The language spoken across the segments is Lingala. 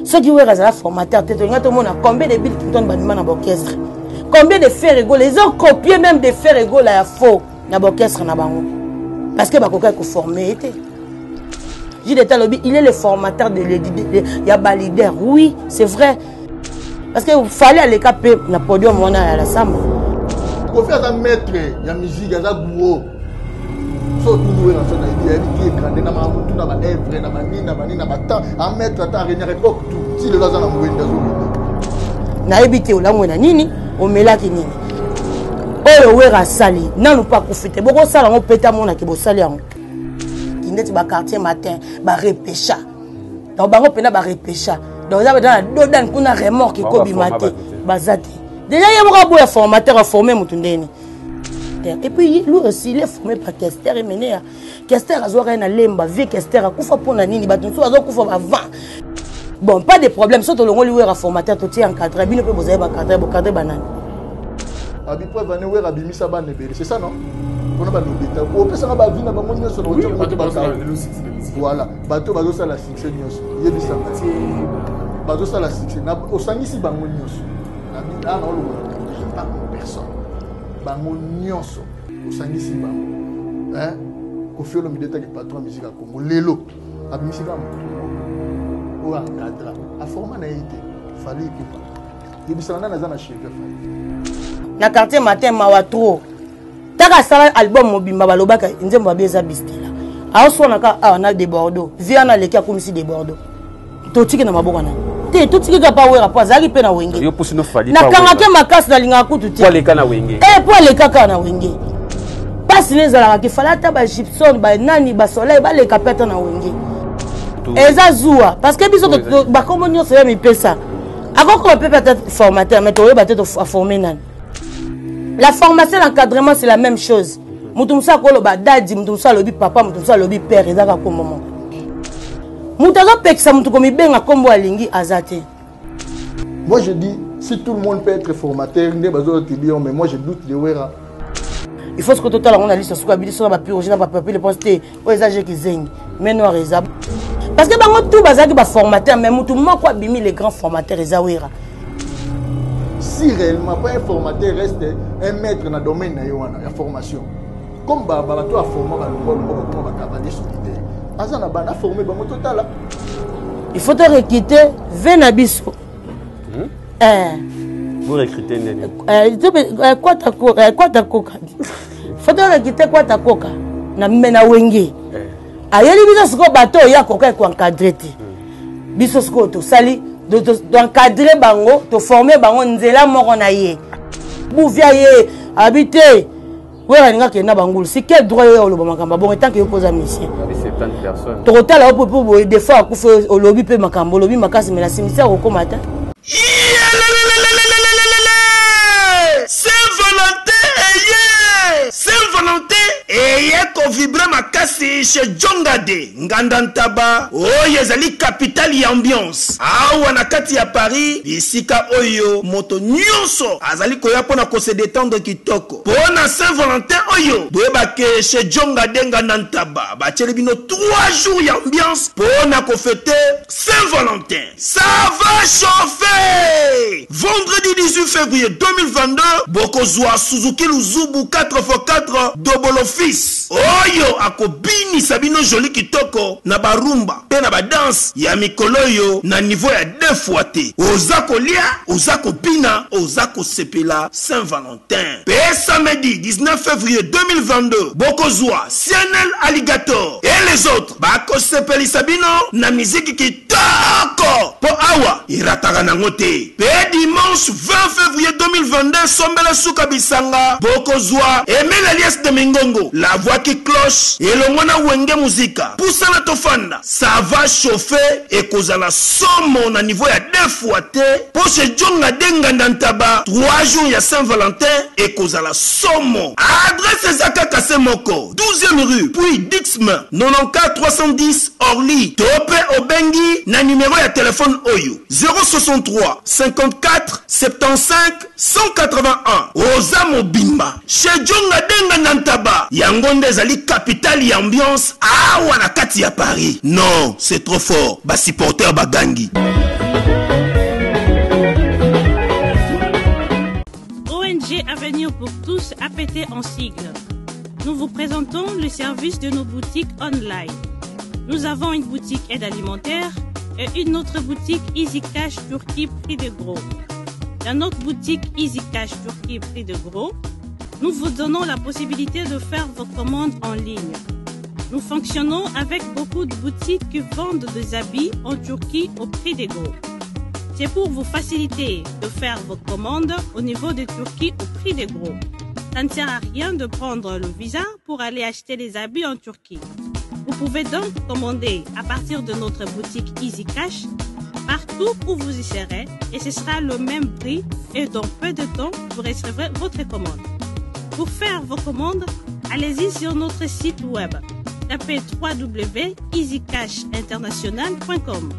Ceux qui ont un formateur, combien de billes qui donnent dans l'orchestre? Combien de faits égaux? Les ont copié même des faits égaux là, faux. Dans l'orchestre, parce que Bakoka est formé. Il est le formateur de leader. Oui, c'est vrai. Parce qu'il fallait aller caper le podium à la samba. Il faut faire un maître, il y a musique, il y a gourou. Surtout nous, il y a des grands, il y a un maître, il y a époque, si le laser na ebité ola mwana nini omelaki nini oyo wera sali nanu pa kufite boko sala ngo peta mona ke bosali yango kindeti ba quartier matin ba repêcha donc bango pena ba repêcha donc za ba dodan kuna remorque ko bimate bazati déjà yemo boya formateur a formé mutundeni et puis lui aussi il est formé par Kester et mené Kester azora na lemba vie Kester akufa pona nini batunso azokufa avant. Bon, pas de problème. Surtout le rôle où formateur tout est encadré. Bien peut vous avez encadré banane. Abi preuve va ne abimi sa bande bébé. C'est ça non? On a pas l'obéta. On peut ça va vie na bango nyonso no voilà. Bato bazo ça la succès nyonso. Yebi ça. Bazo ça la succès. Na osangisi bango nyonso. Na mina na lo je parle de personne. Bango nyonso. Osangisi bango. Hein? Ko fait le militaire qui patron musique à Congo. Lelo. Abi musique ou encadra a forma na été fallait que yebisana na zana chef na quartier matin mawatro taka sala album mobimba balobaka nzembo babeza bistela awsona ka na de Bordeaux via na leki akomisi de Bordeaux totiki na maboko na te totiki ka pa wera pa zali pe na wenge yo pusino fali na kangake makasi na linga kutu te pour les kana wenge pour les kaka na wenge pas les ala ki falata ba Gibson ba nani ba soleil ba les kapeta na wenge eza zoua parce que biso ba comme nous c'est mi pesa encore qu'on peut peut-être formateur mais toi peut-être former nan la formation l'encadrement c'est la même chose mutumsa ko lo ba dadi mutumsa lobi papa mutumsa lobi père ezaka ko moment mutazo pekisa mutu komi benga kombo alingi azate. Moi je dis si tout le monde peut être formateur ne bazo tibio mais moi je doute de wera. Il faut que total on a liste sur kabili sur ba purger na ba papier le poster o ezage ki zengi mais no reza. Parce que bango tout bazaki ba formateur mais mutu moko abimi les grands formateurs ezawira. Si réellement pas un formateur reste un maître dans le domaine de la formation comme bato a formé comment va travailler sur l'idée azana bana formé bango total il faut te recruter Venabiso vous recrutez nene quoi ta coca faut te recruter quoi ta coca na mena wenge ayeli biso siko bato ya koka ko encadrer te biso siko to sali d'encadrer bango to former bango nzela moko na ye bouvia ye habiter wera ninga ke na bangulu si quel droit yo lo makamba bon tant que yo pose mission 70 personnes to tala pour des fois ku fe au lobby pe makambo lobby makasi mais la cimetière au komata Saint-Valentin et ko vibrer makasi chez Jongade Ngandantaba oyo ezali capitale ya ambiance awa na kati ya Paris bisika oyo moto nyonso azali koya pona ko se détendre kitoko pona Saint-Valentin oyo boyebake chez Jongade Ngandantaba bacheli bino 3 jours ya ambiance pona ko fêter Saint-Valentin. Ça va chauffer. Vendredi 18 février 2022 bokozwa Suzuki Luzubu 4x4 double office oyo akobini sabino joli kitoko na barumba pe na badance ya mikolo yo na niveau ya 2 fois te oza kolia oza kopina oza kosepela Saint-Valentin pe samedi 19 février 2022 bokozwa Cianel Alligator et les autres bakosepeli sabino na musique kitoko po awa irataka nango te pe dimanche 20 février 2022 sombela suka bisanga bokozwa Emel Alias de Mingongo la voix qui cloche et le mona wenge musica poussa na tofanda ça va chauffer et cause la somme na niveau ya 2 fois te pour ce jonga denga ndantaba 3 jours ya Saint-Valentin et cause la somme adresse Zaka Kasemoko 12e rue puis Dixman 94 310 Orly Topé Obengi na numéro ya téléphone oyo 063 54 75 181 Oza Mobimba chez Jonga denga ndantaba yangonde ezali capitale ya ambiance awa na kati ya Paris non c'est trop fort ba supporter bagangi répéter en sigle. Nous vous présentons le service de nos boutiques online. Nous avons une boutique aide alimentaire et une autre boutique Easy Cash Turquie prix de gros. Dans notre boutique Easy Cash Turquie prix de gros, nous vous donnons la possibilité de faire vos commandes en ligne. Nous fonctionnons avec beaucoup de boutiques qui vendent des habits en Turquie au prix de gros. C'est pour vous faciliter de faire vos commandes au niveau de Turquie au prix de gros. Ça ne sert à rien de prendre le visa pour aller acheter les habits en Turquie. Vous pouvez donc commander à partir de notre boutique Easy Cash partout où vous y serez et ce sera le même prix et dans peu de temps, vous recevrez votre commande. Pour faire vos commandes, allez-y sur notre site web. Tapez www.easycashinternational.com.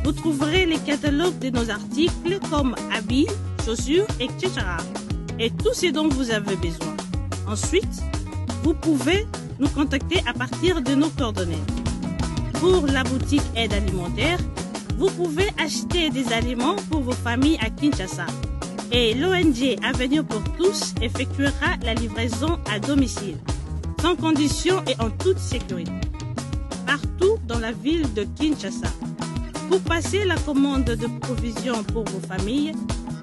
Vous trouverez les catalogues de nos articles comme habits, chaussures, etc. Et tout ce dont vous avez besoin. Ensuite, vous pouvez nous contacter à partir de nos coordonnées. Pour la boutique aide alimentaire, vous pouvez acheter des aliments pour vos familles à Kinshasa. Et l'ONG Avenir pour tous effectuera la livraison à domicile, sans condition et en toute sécurité, partout dans la ville de Kinshasa. Pour passer la commande de provisions pour vos familles,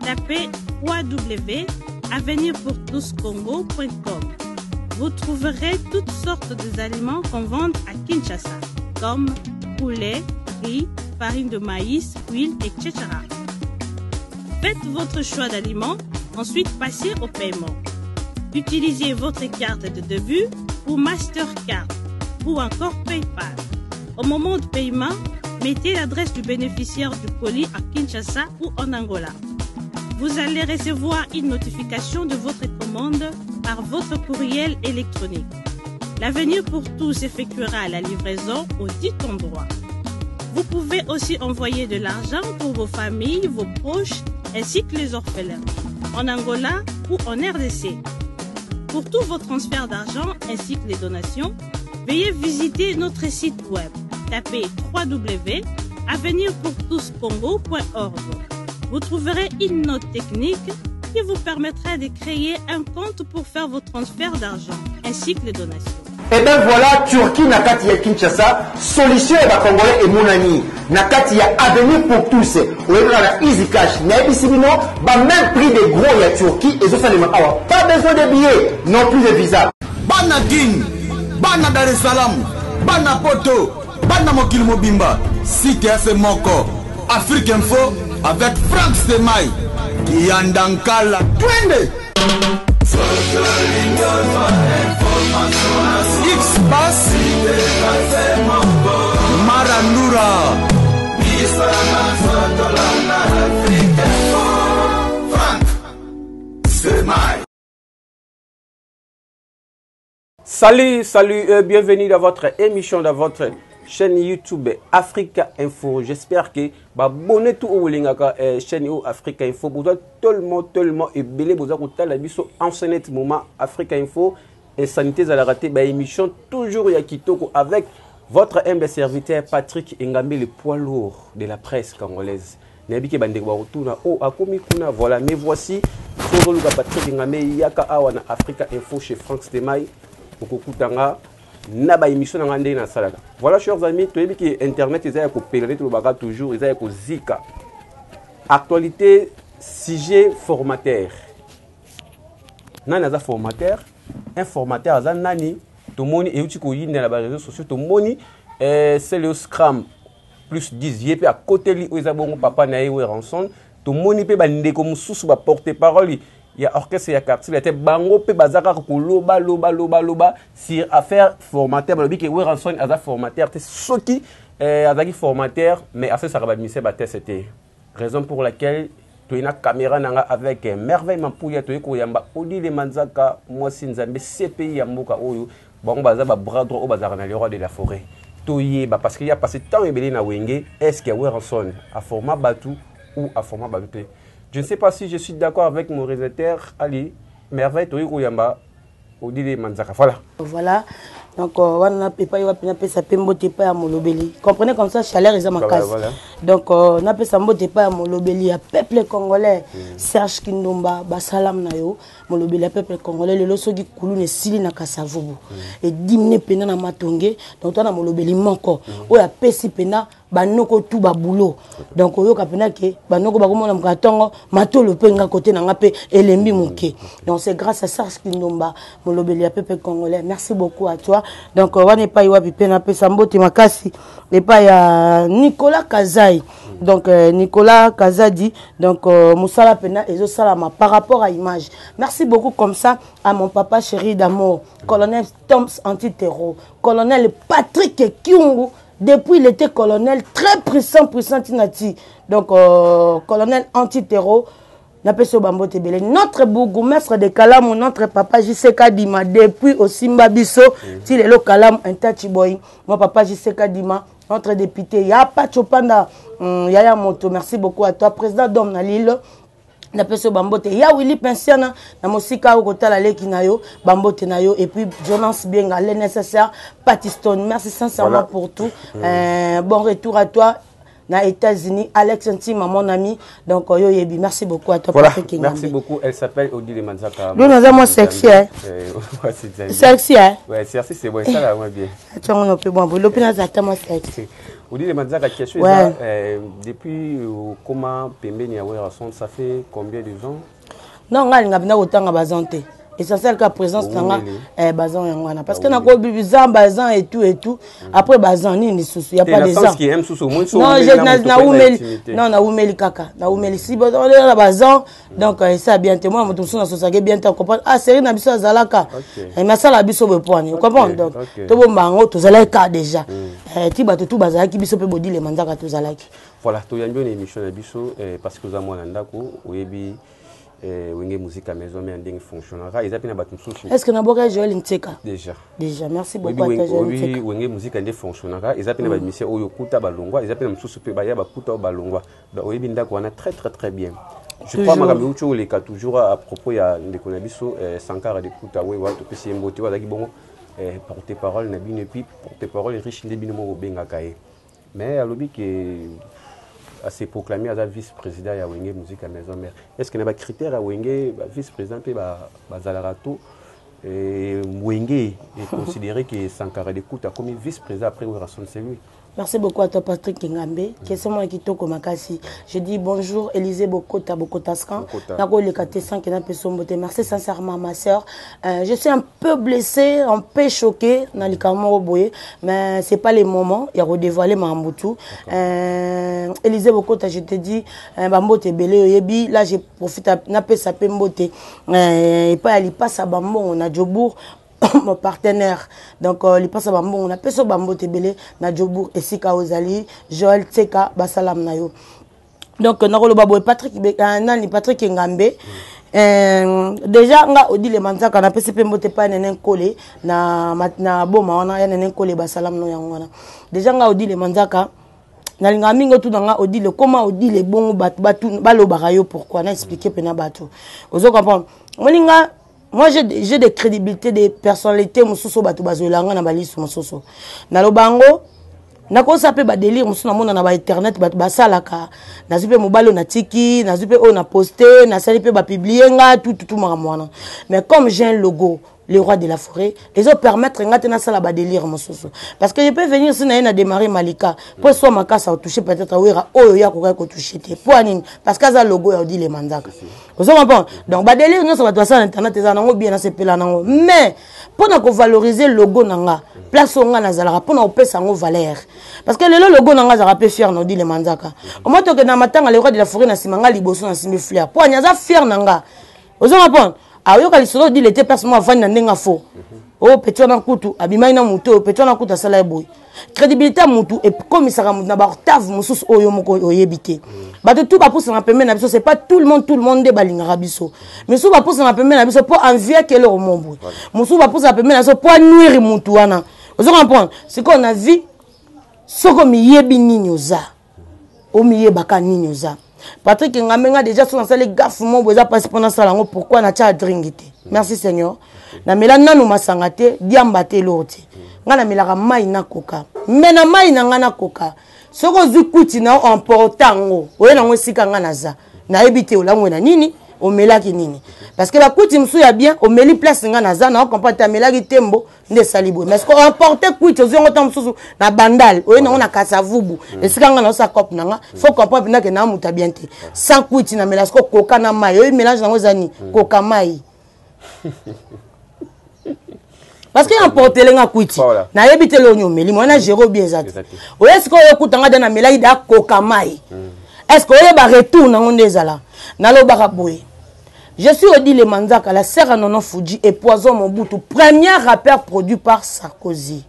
tapez www.avenirpourtouscongo.com. Vous trouverez toutes sortes d'aliments qu'on vend à Kinshasa, comme poulet, riz, farine de maïs, huile, etc. Faites votre choix d'aliments, ensuite passez au paiement. Utilisez votre carte de début ou Mastercard ou encore PayPal. Au moment de paiement, mettez l'adresse du bénéficiaire du colis à Kinshasa ou en Angola. Vous allez recevoir une notification de votre commande par votre courriel électronique. L'Avenir pour tous effectuera la livraison au dit endroit. Vous pouvez aussi envoyer de l'argent pour vos familles, vos proches, ainsi que les orphelins, en Angola ou en RDC. Pour tous vos transferts d'argent ainsi que les donations, veuillez visiter notre site web. Tapez www.avenirpourtouscongo.org. Vous trouverez une note technique qui vous permettra de créer un compte pour faire vos transferts d'argent ainsi que les donations. Et bien voilà, Turquie nakati ya Kinshasa, solution ya Congolais et Mounani. Nakati ya Avenir pour tous. Ou la Easy Cash. N'abissibino, même prix de gros ya Turquie et ça les awa. Pas besoin de billets, non plus de visa. Bana Guine, Bana Dar es Salaam, Bana Poto, Bana Mokil Mobimba, Site AC Moko, Afrique Info avec Franck Stemay, Yandankala, Twende. X-Bass Marandura Salut, bienvenue dans votre émission, dans votre chaîne YouTube Africa Info. J'espère que abonnez tout au lingaka chaîne Africa Info. Vous êtes tellement et belé vous avez la biso enseigner moment Africa Info et sanité à la raté émission toujours yakitoko avec votre humble serviteur Patrick Ngambi, le poids lourd de la presse congolaise. Nabiki bande ba retourna o akomi kuna voilà, mais voici Sogoluka Patrick Ngambi yaka awana Africa Info chez Franck Stemay okokutanga na ba émission na ndé na salaka. Voilà chers amis, tu sais que internet ezaya ko peleler tout baka toujours ezaya ko zika. Actualité sujet formateur. Nana za formateur, un formateur aza nani to moni e uti ko yinda na ba réseaux sociaux to moni c'est le Scrum plus 10 yé pe à côté li o ezabongo papa na ye ranson to moni pe ba ndeko mususu ba porter parole. Il y a orchestre, il y a quartier, il y a bango pe bazaka ko loba sur affaire formateur balobi ke ranson aza formateur te soki azaki formateur mais affaire ça ba mise ba c'était raison pour laquelle tu as une caméra avec merveille Mampouya tu ko yamba Odile Manzaka moi Nzambe CPI ya mboka oyo bango baza ba bras droit au bazar na le roi de la forêt toyé parce qu'il y a passé temps ebelé na wenge est-ce que ranson a format batu ou a format batu. Je ne sais pas si je suis d'accord avec mon réalisateur Ali. Merveille, Toyi Kouyamba, Odile Manzaka. Voilà. Voilà. Donc, on a pas sa pembote pas à molobeli. Comprenez comme ça, chaleur est ma case. Donc, on a pas sa mbote pas à molobeli. À peuple congolais, Serge Kindomba, Basalam Nayo, molobeli à peuple congolais, le loso qui coule ne sili na kasavubu. Et dimne pena na matonge, donc on a molobeli manko. Ou ya pesi pena, banoko tout ba boulot. Donc, oyo kapena ke, banoko ba komona mkatongo, mato le penga côté na ngape, elembi mouke. Donc, c'est grâce à Serge Kindomba, molobeli à peuple congolais. Merci beaucoup à toi. Donc, on n'est pas y pena pesambo timakasi et pas ya Nicolas Kazai. Donc, Nicolas Kazadi, donc Moussala Pena et Salama par rapport à l'image. Merci beaucoup comme ça à mon papa chéri d'amour, colonel Toms Antiterro, colonel Patrick Kiungu. Depuis il était colonel très puissant Tinati. Donc, colonel Antiterro. Notre bourgmestre de Kalam, notre papa Jiseka Dima, depuis au Simba Bisso, il est le Kalam, un tachiboy. Mon papa Jiseka Dima, notre député, Yapa Chopanda, Yaya Moto, merci beaucoup à toi, président d'Homme Nalil. Na peso bambote ya Willy Pensiana na mosika okota la leki nayo bambote nayo et puis Jonas Bienga le nécessaire Patiston, merci sincèrement pour tout. Bon retour à toi. Na États-Unis, Alex Intime, mon ami. Donc, yo yebi, merci beaucoup à toi. Voilà, merci beaucoup. Elle s'appelle Odile Manzaka. Lui, nous avons sexy, hein. Sexy, hein. Ouais, sexy, c'est bon, ça là, moi bien. Tu vois, on peut bon, l'opinion, c'est tellement sexy. Odile Manzaka, question, depuis comment Pembe Niawera son, ça fait combien de ans? Non, on a autant à Bazante. Essentiel qu'à présence nanga bazan yangwana parce que na ko bizan bazan et tout après bazan ni souci y a pas des gens qui aiment souci moins non na umeli kaka na umeli si bazan la bazan donc ça bien témoin moto sona sosage bien te comprendre ah série na biso zalaka et masala biso be point vous comprenez donc to bombango to zalaka déjà ti bato tout bazalaki biso pe bodi le manzaka to zalaki voilà to yango une émission na biso parce que za mwana ndako oyebi Wenge musique à maison mais en dingue fonctionnera ils appellent battu sous est-ce que naboka Joël Nteka déjà merci beaucoup à Joël Nteka Wenge musique en dingue fonctionnera ils appellent battu monsieur oyo kuta balongwa ils appellent sous pe baya bakuta balongwa donc oyebi ndako wana très bien je crois makambi ucho les cas toujours à propos ya ndeko na biso Sankara de kuta we wa to pesi mbote wa zaki bongo porter parole na bino et puis porter parole riche ndebino mo benga kae mais alobi que à se proclamer à vice-président à Wenge musique à maison mère. Est-ce qu'il y a des critères à Wenge vice-président et Bazalarato et Wenge est considéré que Sankara de Kouta comme vice-président après Werrason c'est lui. Merci beaucoup à toi Patrick Ngambe. Question moi qui toko makasi. Je dis bonjour Élisée Bokotaskan. Nako le katesan qui n'a pas son beauté. Merci sincèrement ma sœur. Je suis un peu blessée, un peu choquée dans le Kamoro Boye, mais c'est pas le moment. Il y a redévoilé ma Mboutou. Élisée Bokota, je te dis Bambote belé yebi. Là je profite n'a pas sa pembote. Et pas il passe à Bambo on a Djobour. Mon partenaire donc il passe à Bambo on a peso Bambo Tebele na Djobour et Sika Ozali Joël Tseka Basalam Nayo donc nakolo babo Patrick nani Patrick Ngambe déjà nga Odile Manzaka na pesi pembote pa nenen kole na boma wana ya nenen kole Basalam no yangwana déjà nga Odile Manzaka na linga mingo tout nga Odile comment Odile bongo batu balobaka yo pourquoi na expliquer pena bato ozo comprendre molinga. Moi, j'ai des crédibilités, des personnalités, moussoso batu bazolanga na balisu moussoso. Na lobango, na ko sape ba délire moussoso na mona na ba internet batu basalaka. Na zupe mobalo na tiki, na zupe o na poster, na sali pe ba publier nga tout maramwana. Mais comme j'ai un logo, le roi de la forêt, les autres permettre ngate na sala ba délire moussoso. Parce que je peux venir si na démarrer Malika, pour soit ma casse à toucher peut-être wera o ya ko toucher te. Pour anine parce que ça logo ya dit les manzaka. Vous comprenez? Donc ba délire non ça va sur internet ça nango bien na sepela nango. Mais pour na ko valoriser logo nanga, place nga na zala pour na opesa ngo valeur. Parce que le logo nanga za rapé fier no dit les manzaka. Au moins que na matanga le roi de la forêt na simanga liboso na simi fleur. Pour anya za fier nanga. Vous comprenez? Ayoka lisolo dit l'été personnellement avant na ndenga fo. Oh petit na kutu abimai na muto petit na kutu sala boy. Crédibilité mutu et comme ça na ba octave mususu oyo moko oyebité. Ba tout ba pousse na pembe na biso c'est pas tout le monde de balinga biso. Mais sou ba pousse na pembe na biso pour envier que le mombo. Musu ba pousse na pembe na biso pour nuire mutu wana. Vous comprenez? C'est qu'on a vu ce comme yebi ninyoza. O miye baka ninyoza. Patrick Ngamenga déjà sur les gaffe mon boza passe pendant ça lango pourquoi na cha dringité. Merci Seigneur. Na melana no masangate diambate loti. ngana melaka mai na koka mais na mai na ngana koka soko zukuti na emportango oye nango sika ngana za na ebite olango na nini omelaki nini parce que la kuti msu ya bien omeli place ngana za na comprendre amelaki tembo nde salibo mais ko emporter kuti ozongo tam susu na bandal oye nango na kasavubu esika ngana osa cop nanga faut comprendre na ke na muta bien te sans kuti na melasco koka na mai oye mélange nango zani koka mai parce que emporter lenga kuti na ebite lo nyomeli mwana jero bien exact oye siko oye kutanga dana melaki da koka mai est-ce que oye ba retour nango ndezala na lo baka boye. Je suis Odile Manzaka, la sœur à Nono Fuji et Poison Mobutu, premier rappeur produit par Sarkozy.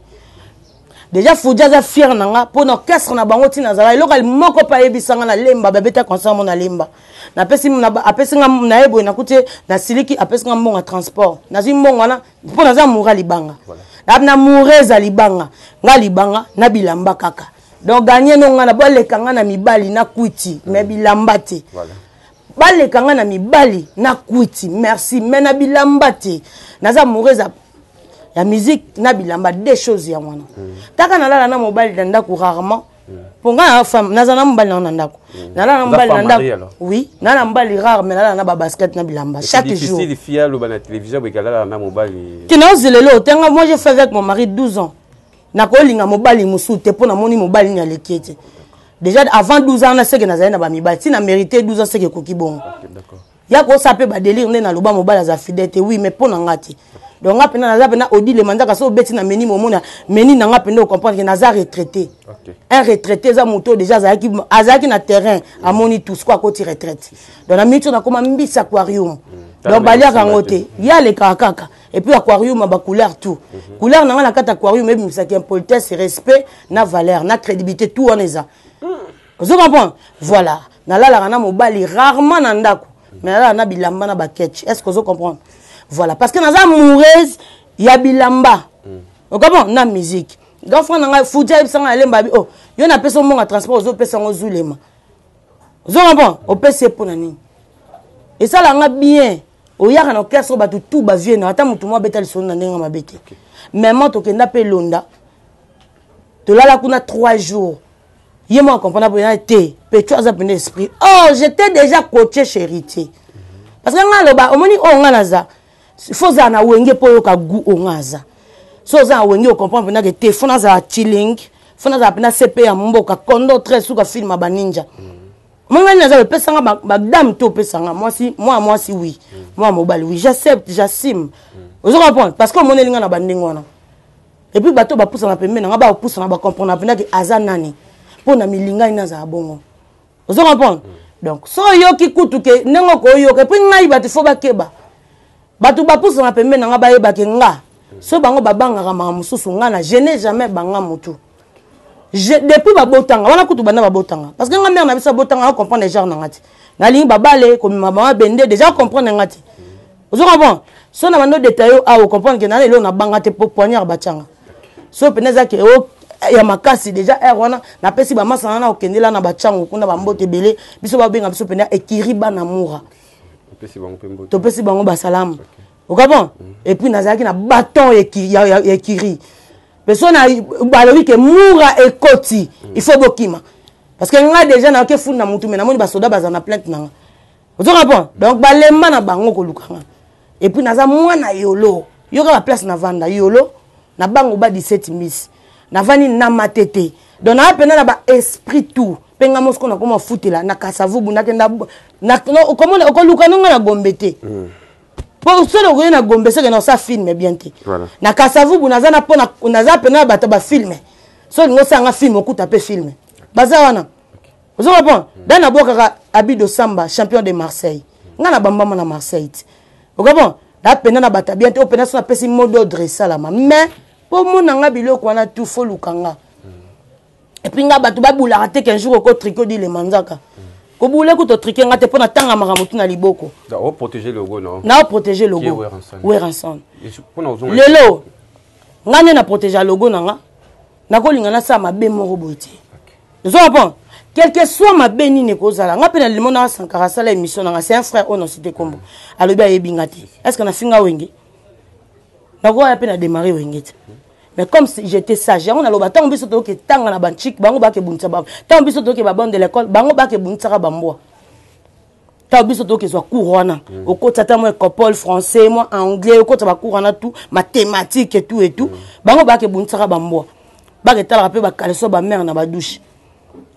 Déjà Fuji a fier nanga pour l'orchestre na bango tina zala local moko pa ebisanga na lemba babeta concert na lemba. Na pesi na apesi na ebo na kuti na siliki apesi mbonga transport. Na zimbonga na pour na za mura libanga. Na mureza libanga, nga libanga na bilamba kaka. Donc gagner no nga na boleka nga na mibali na kwiti mais bilamba te. Voilà. Bale kanga na mibali na kwiti merci mais na bilamba te naza moureza ya musique na bilamba des choses ya mwana taka na lala na mobali na ndako rarement ponga na femme naza na mobali na ndako na lala na mobali na ndako oui na mobali rare mais na ba basket na bilamba chaque jour difficile fier le na télévision be kala na mobali kina ozelelo tenga moi j'ai fait avec mon mari 12 ans na ko linga mobali musute pona moni mobali ni alekete. Déjà avant 12 ans, on a ce que nous avons dans mibali. Si on a mérité 12 ans, c'est que koki bon. D'accord. Il y a quoi ça peut ba délire on est dans le bas mobile à fidélité oui mais pour n'angati. Donc on a Odi le mandat kaso beti na meni momona meni nanga pende comprendre que naza retraité. OK. Un retraité za moto déjà azaki na terrain a moni tout quoi côté retraite. Donc la minute on a comme mbisa aquarium. Donc balia kangote. Il y a les kakaka et puis aquarium ba couleur tout. Couleur nanga la carte aquarium même ça qui est politesse, respect, na valeur, na crédibilité tout on est ça. Vous comprenez? Voilà. Nala na mobali rarement na ndako. Mais là na bilamba na baketch. Est-ce que vous comprenez? Voilà. Parce que naza moureuse ya bilamba. Vous comprenez? Na musique. Donc frère nanga fuja bisanga lemba bi oh. Yo na pesa monga transport zo pesa ngo zulema. Vous comprenez? O pesa pour nani. Et ça là nga bien. O yaka na orchestre ba tout ba vienne ata mutu mo beta lisona na ndenga mabete. Mais moi to kenda pe londa. To lala kuna 3 jours. Je me comprends pas été pétueux à peine esprit. Oh, j'étais déjà coaché chez Héritier. Parce que nga loba omoni o nga naza. Faut za na wenge po yo ka gu o ngaza. So za wenge o comprendre na que te fona za chilling, fona za pena CP ya mboka kondo très suka film ba ninja. Monga naza pesa nga ba dame to pesa nga moi si oui. Moi mobile oui, j'accepte, j'assume. Vous comprenez parce que mon elinga na bandingo wana. Et puis bato ba poussa na pembe na ba poussa na ba comprendre na que azanani. Pour na milinga ina za bongo. Vous comprenez? Donc so yo ki kutu ke nengo ko yo ke puis ngai batu fo bakeba. Batu ba pousse na pembe na ba yeba ke nga. So bango babanga ka ma mususu nga na je n'ai jamais banga mutu. Depuis ba botanga wana kutu bana ba botanga parce que nga mère na bisa botanga on comprend les gens na ngati. Na lingi babale comme maman bende déjà comprendre ngati. Vous comprenez? So na bando détail a comprendre que na lelo na banga te pour poignard batanga. So peneza ke o ya makasi déjà wana na pesi ba masana na okendela na bachango kuna ba mbote belé biso ba benga biso pena ekiri bana mura pesi bango pembo to pesi bango ba salam okabon et puis nazaki na bâton ekiri personne balobi ke mura ekoti il faut bokima parce que nga déjà na ke funa mutu mena moni ba soda bazana plainte nanga okabon donc balemba na bango ko lukanga et puis naza mwana yolo yoka ba place na vanda yolo na bango ba 17 miss na vani na matete donc na pena na ba esprit tout penga mosko na koma futela na kasavubu na kenda na comment okoluka nanga na gombete pour solo ko na gombe c'est que na ça filme bien te na kasavubu na za na pona na za pena ba ba filme so ngo sanga film okuta pe filme baza wana vous comprenez dans na boka Abido Samba champion de Marseille nga na bamba na Marseille vous comprenez na pena na bata bien te pena so na pesi mot d'ordre salama mais pour mon anga biloko wana tout fo lukanga et puis nga batu ba bula raté qu'un jour ko tricot dit les manzaka ko bula ko to triquer nga te pona tanga maramutu na liboko da o protéger le logo non na protéger le logo Weranson lelo nga ne na protéger le logo nanga na ko linga na sa mabe moko boité vous comprenez quel que soit ma béni ne kozala nga pe na le monde Sankara sala émission nanga c'est un frère on cité kombo alobi ayebingati est-ce que na finga wenge na quoi appelle à démarrer wengete mais comme si j'étais sage on a loba tant biso to ke tanga na banchik bango ba ke bunta ba tant biso to ke ba bande de l'école bango ba ke bunta ka bamboa tant biso to ke zo cours wana au côté ta moi école français moi anglais au côté ba cours wana tout mathématiques et tout bango ba ke bunta ka bamboa ba ke tala pe ba kaleso ba mère na ba douche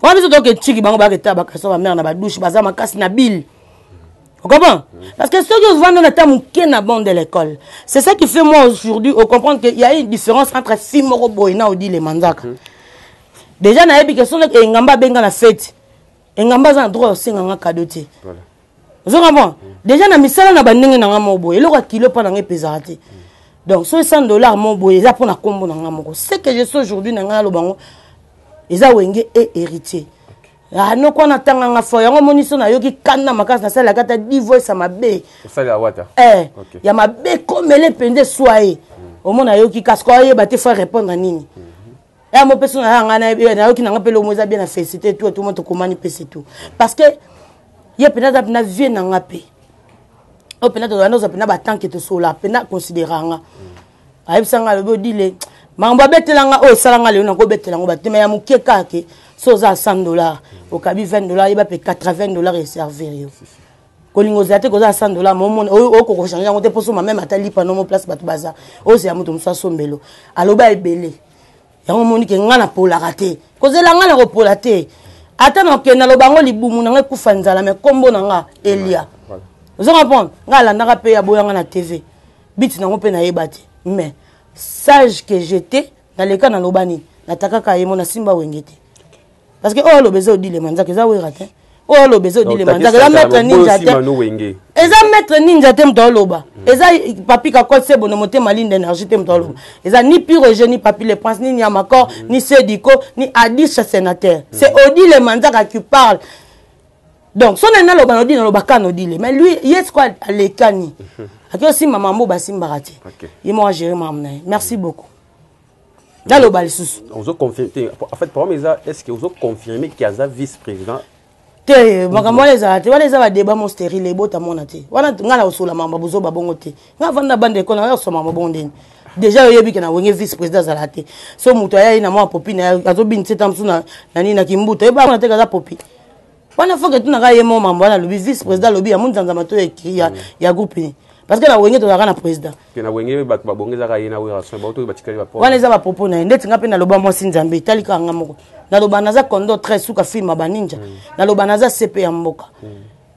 on biso to ke chiki bango ba ke tala ba kaleso ba mère na ba douche baza makasi na bill. Vous comprenez? Parce que ceux qui vont dans le temps qui na bande de l'école, c'est ça qui fait moi aujourd'hui au comprendre qu'il y a une différence entre Fimoro Boina ou dit les mandaka. Déjà na yebi question que ngamba benga na fête. Ngamba za droit aussi nganga kadoté. Voilà. Vous comprenez? Déjà na misala na bandenge na ngamo boy, le roi kilo pa na ngepezarate. Donc $100 mon boy, ça pour na kombo na ngamo. C'est que je suis aujourd'hui na ngalo bango. Eza wenge et héritier. Ah non qu'on attend nga fo yango moniso na yoki kana makasi na sala kata divorce ça mabe ça la wata ya mabe comme les pende soye au mona yoki kasko ye ba te faire répondre nini ya mo personne na yoki na ngapelo moza bien na féliciter tout le monde to komani pese tout parce que ye pena da na vie na ngape o pena to na pena ba tant que to sola pena considéranga ayib sanga le bodile mamba betelanga o salanga le na ko betelanga ba te ya mukeka ke soza $100 au kabi $20 il va payer $80 et servir kolingo zate koza $100 momon o ko changer ngote poso ma même atali pano mo place batu baza o se amuto musa sombelo aloba ebele yango moni ke ngana pola raté kozela ngana ko pola te ata no ke na lobango libumu na ngekufa nzala me kombo na nga Elia vous comprenez ngala ndaka pe ya boyanga na TV bit na ngope na yebati mais sage que j'étais dans les cas na lobani nataka ka yemo na simba wengete. Parce que oh le bezo dit les manzaka za weraté oh le bezo dit les manzaka la mettre ninja te eza mettre ninja te mto loba eza papi ka ko se bono moté maline d'énergie te mto loba eza ni pire génie papi le prince ni Nyamakor ni Sediko ni Adisha sénateur c'est Odi les manzaka qui parle donc son ena loba no dit na loba kan Odi mais lui yes quoi les kani aki aussi maman mo basimba raté il m'a géré maman merci beaucoup. Dans le bal sous. On a confirmé. En fait, pour moi, est-ce que vous avez confirmé qu'il y a un vice-président? Te, moi les a, les a débat mon stérile les bottes à mon athée. Voilà, ngala osula mamba bozo babongote. Nga vanda bande ko na so mamba bondeni. Déjà yebi kana wenge vice-président za laté. So muto ya ina mo popi na azo bin setamsu na nani na kimbuto. Eba na teka za popi. Wana foke tuna ga yemo mamba na lobi vice-président lobi ya munzanza mato ya groupe. Parce que la wenge to na président. Que na wenge ba bongeza ka yena wera so ba to ba tikali ba po. Wana za ba popo na ndeti ngape na loba mo sinzambe talika ngamoko. Na loba naza kondo très suka film ba ninja. Na loba naza CP ya mboka.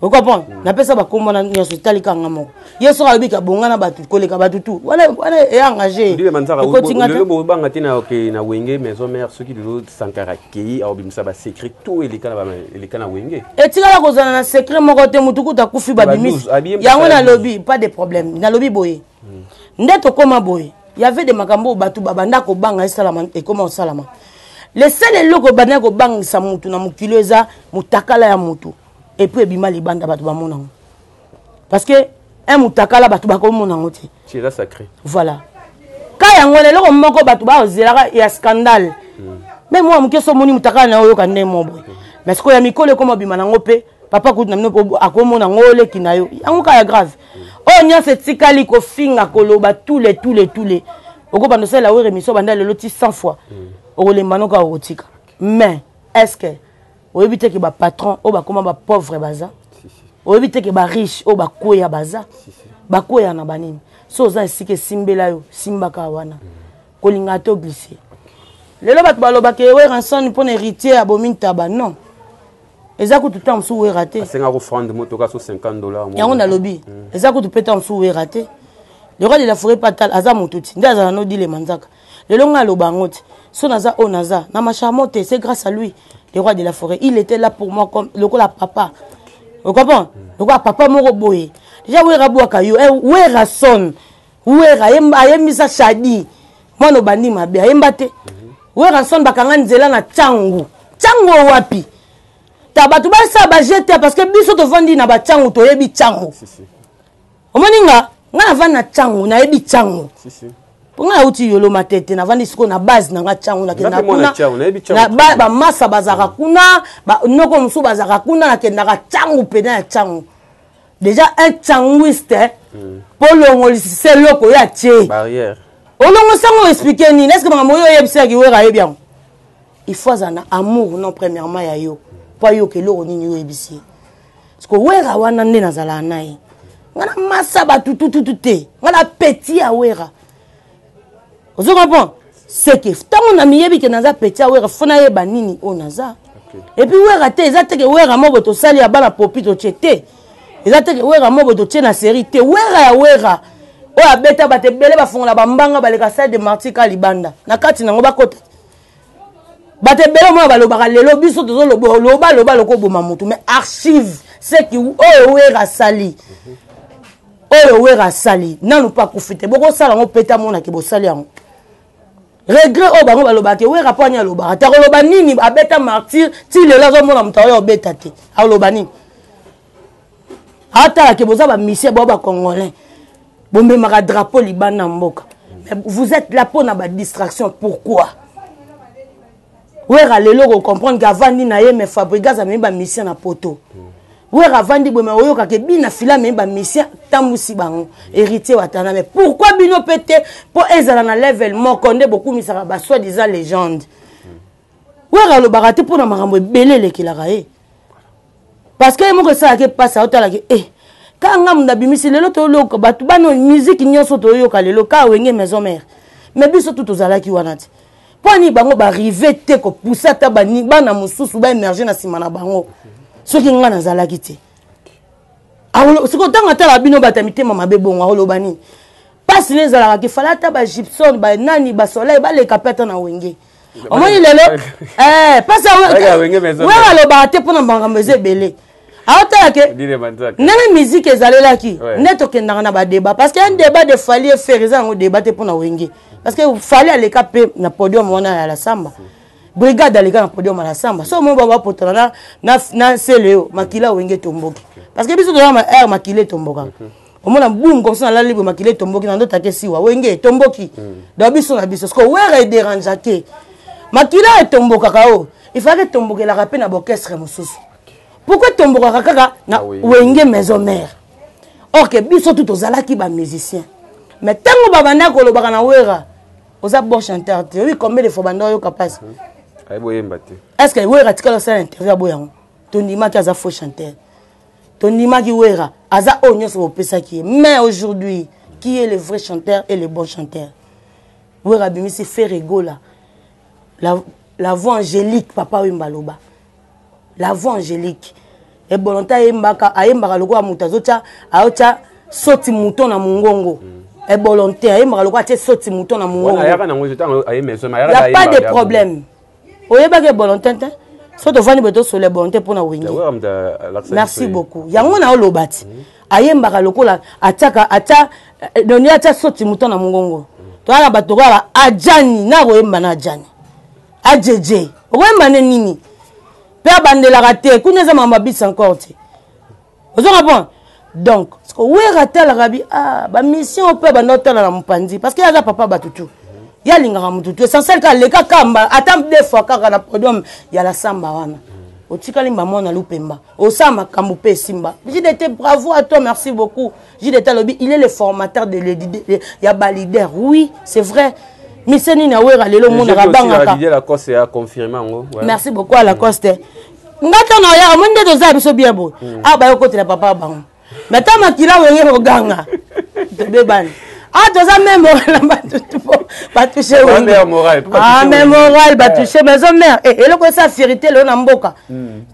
Vous comprenez? Na pesa ba komona nyoso talika ngamoko. Yeso ka bika bongana ba koleka ba tutu. Wana est engagé. Le bo banga tina OK na wenge maison mère ceux qui de Sankara ki a obimisa ba secret tout et les kana wenge. Et tika la kozana na secret moko te mutuku ta kufi ba bimis. Yango na lobby pas de problème. Na lobby boye. Ndeto koma boye. Il y avait des makambo batu babanda ko banga salama et comment salama. Le seul loko banda ko banga sa mutu na mukilo eza mutakala ya mutu. Et puis bima libanda batu ba mona. Parce que un mutakala batu ba ko mona ngoti. C'est la sacré. Voilà. Ka yango le loko moko batu ba ozela ya scandale. Mais moi mukeso moni mutakala na oyo kande mo boy. Mais ce ko ya mikole ko bima na ngope papa kutu na mino akomona ngole kinayo. Yango ka ya grave. Oh nya se tikali ko finga koloba tous les oko bando sala we remission banda le loti 100 fois oko le manoka otika mais est-ce que o éviter que ba patron o ba koma ba pauvre baza o éviter que ba riche o ba koya baza ba koya na banini so za sike simbela yo simbaka wana kolinga to glisser lelo bat baloba ke we ranson pour héritier abominta ba non ezako tout temps sous raté c'est nga refund motoka so $50 yango na lobby ezako tout pétant sous raté le roi de la forêt patal aza motuti ndaza no dit les manzaka le longa lobangote so naza onaza na machamote c'est grâce à lui le roi de la forêt il était là pour moi comme le la papa vous comprenez le roi papa moko boye déjà we rabu akayo we rason we ra yemisa shadi mwana bandi mabe ayembate we rason bakanga nzela na changu wapi tabatu basa ba jeter parce que biso to vandi na ba changu to yebi changu omoninga nga vana changu na yebi changu nga uti yolo matete na vandi siko na base na nga changu na kenda kuna na ba masa bazaka kuna ba noko musu bazaka kuna na kenda ka changu pena ya changu déjà un changuiste pour l'ongolisi c'est loko ya tie barrière olongo sango expliquer ni est-ce que makambo yo yebisa ki wera bien il faut un amour non premièrement ya yo po yo ke lo nini yo yebisi parce que wera wana nde nazala naye ngana masa ba tout te ngana petit ya wera vous comprenez c'est que tant on miyebi ke naza petit ya wera fona yeba nini o naza et puis wera te ezate ke wera mo boto sali ya bana popito chete ezate ke wera mo boto chena série te wera ya wera o abeta bate bele bafungola bambanga baleka salle de martika libanda na kati nango bakota bate bele mo balobaka lelo biso tozo loba loko boma mutu mais archive c'est qui wera sali wera sali nanu pas profiter boko sala ngo peta mona ke bo sali yango regret bango balobaka wera panya loba ta loba nini abeta martyr ti lelo zo mona mutayo obeta te aloba nini ata ke boza ba mission ba congolais bombe maka drapeau libana mboka vous êtes là pour na ba distraction pourquoi wera lelo ko comprendre qu'avant ni na ye mais Fabregas a même ba mission na poto wera vandi bombe oyoka ke bina fila même ba mission tambusi bango héritier watana mais pourquoi bino pété pour ezala na level mokonde beaucoup misaka ba soi disant légende wera lo barate pour na makambo belele kelaka e parce que mo ça ke passe otala ke kanga munda bimisi lelo to loko batu bano musique nyonso to yoka lelo ka wenge maison mère mais biso tout ozalaki wana ti poni bango ba river te ko pousser ta bani bana mususu ba émerger na sima na bango soki nga nazalaki te awolo siko tanga tala bino batamite mama bebongo awolo bani passe les alaka ke fala ta ba gypsum ba nani ba soleil ba le kapeta na wenge omoni lelo passe wera lo ba te pona bangambo ezebele aotala ke nana musique ezalelaki neto kendanga na ba débat parce que un débat de fali et faire un débat te pona wenge parce que fali aleka pe na podium wana ya la samba brigade aleka na podium ya la samba so mo baba potana na seleo makila wenge tomboki parce que biso do ma air makile tomboka omona boum comme ça la libre makile tomboki na ndota ke siwa wenge tomboki do biso na biso parce que wera e dérange ke makila e tomboka kao il fallait tomboke la rapé na orchestre mususu. Pourquoi tomboka kaka na wenge maison mère? OK, biso tout ozalaki ba musicien. Mais tango babanda ko lobaka na wera, oza bon chanteur. Oui, combien de fois banda yo capable? Ay boyemba te. Est-ce que wera tikala ça interview boyango? Tondima ki aza faux chanteur. Tondima ki wera aza onyo so pesa ki. Mais aujourd'hui, qui est le vrai chanteur et le bon chanteur? Wera bimisi fait rigola. La voix angélique papa Wimbaloba. La voix angélique. Et bolonta yembaka ayembaka loko mutazocha aocha soti mouton na mungongo. Et bolonta ayembaka loko ache soti mouton na mungongo. Il n'y a pas de problème. Oyeba ke bolonta te. Soto vani beto sur les bolonté pour na wingi. Merci beaucoup. Yango na olobati. Ayembaka loko la ataka acha doni acha soti mouton na mungongo. Toala batokala ajani na koyemba na ajani. Ajeje. Oyemba nini? Père bandela raté, connaissez ma bise encore. Vous comprenez? Donc, ce que vous raté la rabi, ba mission peut banoter la mpandi parce qu'il y a papa batutu. Il y a l'ingara mututu. Essentiel que les kakamba, attends deux fois kaka na podium, il y a la samba wana. Au tikali maman na lupemba. Au sama kambupe simba. J'ai été bravo à toi, merci beaucoup. J'ai été lobby, il est le formateur de il y a leader. Oui, c'est vrai. Miseni na wera lelo mona rabanga ka. La Coste a confirmé ngo. Merci beaucoup à la Coste. Ngata na ya monde to za biso bien bo. Ba yo côté la papa bango. Mais ta makila wenge ko ganga. To bebani. To za même moral ba toucher wenge. Mais moral ba toucher maison mère. Et le ko sa vérité le na mboka.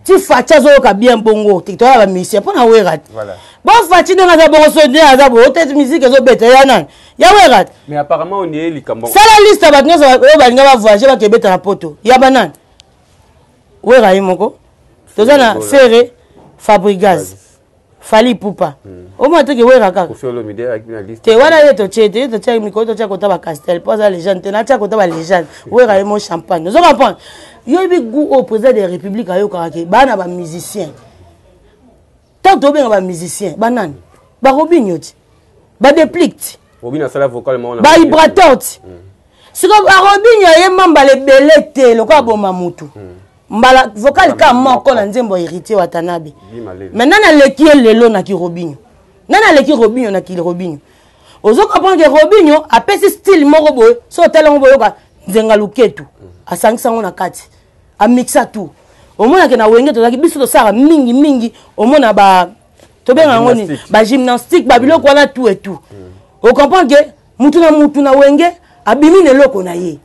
Ti facha zo ka bien bongo. Ti to ba mission pour na wera. Voilà. Bon fachi na za bongo so dia za bo tête musique zo beta ya nan. Yawerat. Mais apparemment on y est likambo. Ça la liste ba nyoso ba nga ba voyager ba kebeta na poto. Ya banan. Wera yimoko. Tozana Ferré Fabregas. Fali Poupa. O mo te ke wera kaka. Ko felo mide avec na liste. Te wana yeto chete, to cha mi ko to cha ko ta ba Castel, posa légende, na cha ko ta ba légende. Wera yimo champagne. Zo comprendre. Yo bi goût au président de la République ayo kaka bana ba musicien. Tant to ben ba musicien, banan. Ba Robinho ti. Ba déplique. Robinho sala vocal mo na. Ba vibrateur. Siko Robinho ye mamba le belete lo ka boma mutu. Mbala vocal ka moko na nzembo héritier watanabe. Maintenant na leki lelo na ki Robinho. Nana leki Robinho na ki Robinho. ozo comprendre que Robinho a pesi style moko boye so tala ngo boye ka nzenga luketu asangisa ngo na kati a mixa tout omona ke na wenge to zaki biso to sara mingi omona ba to benga ngoni ba gymnastique ba biloko wana tout et tout o comprendre que mutu na wenge abimi ne loko na ye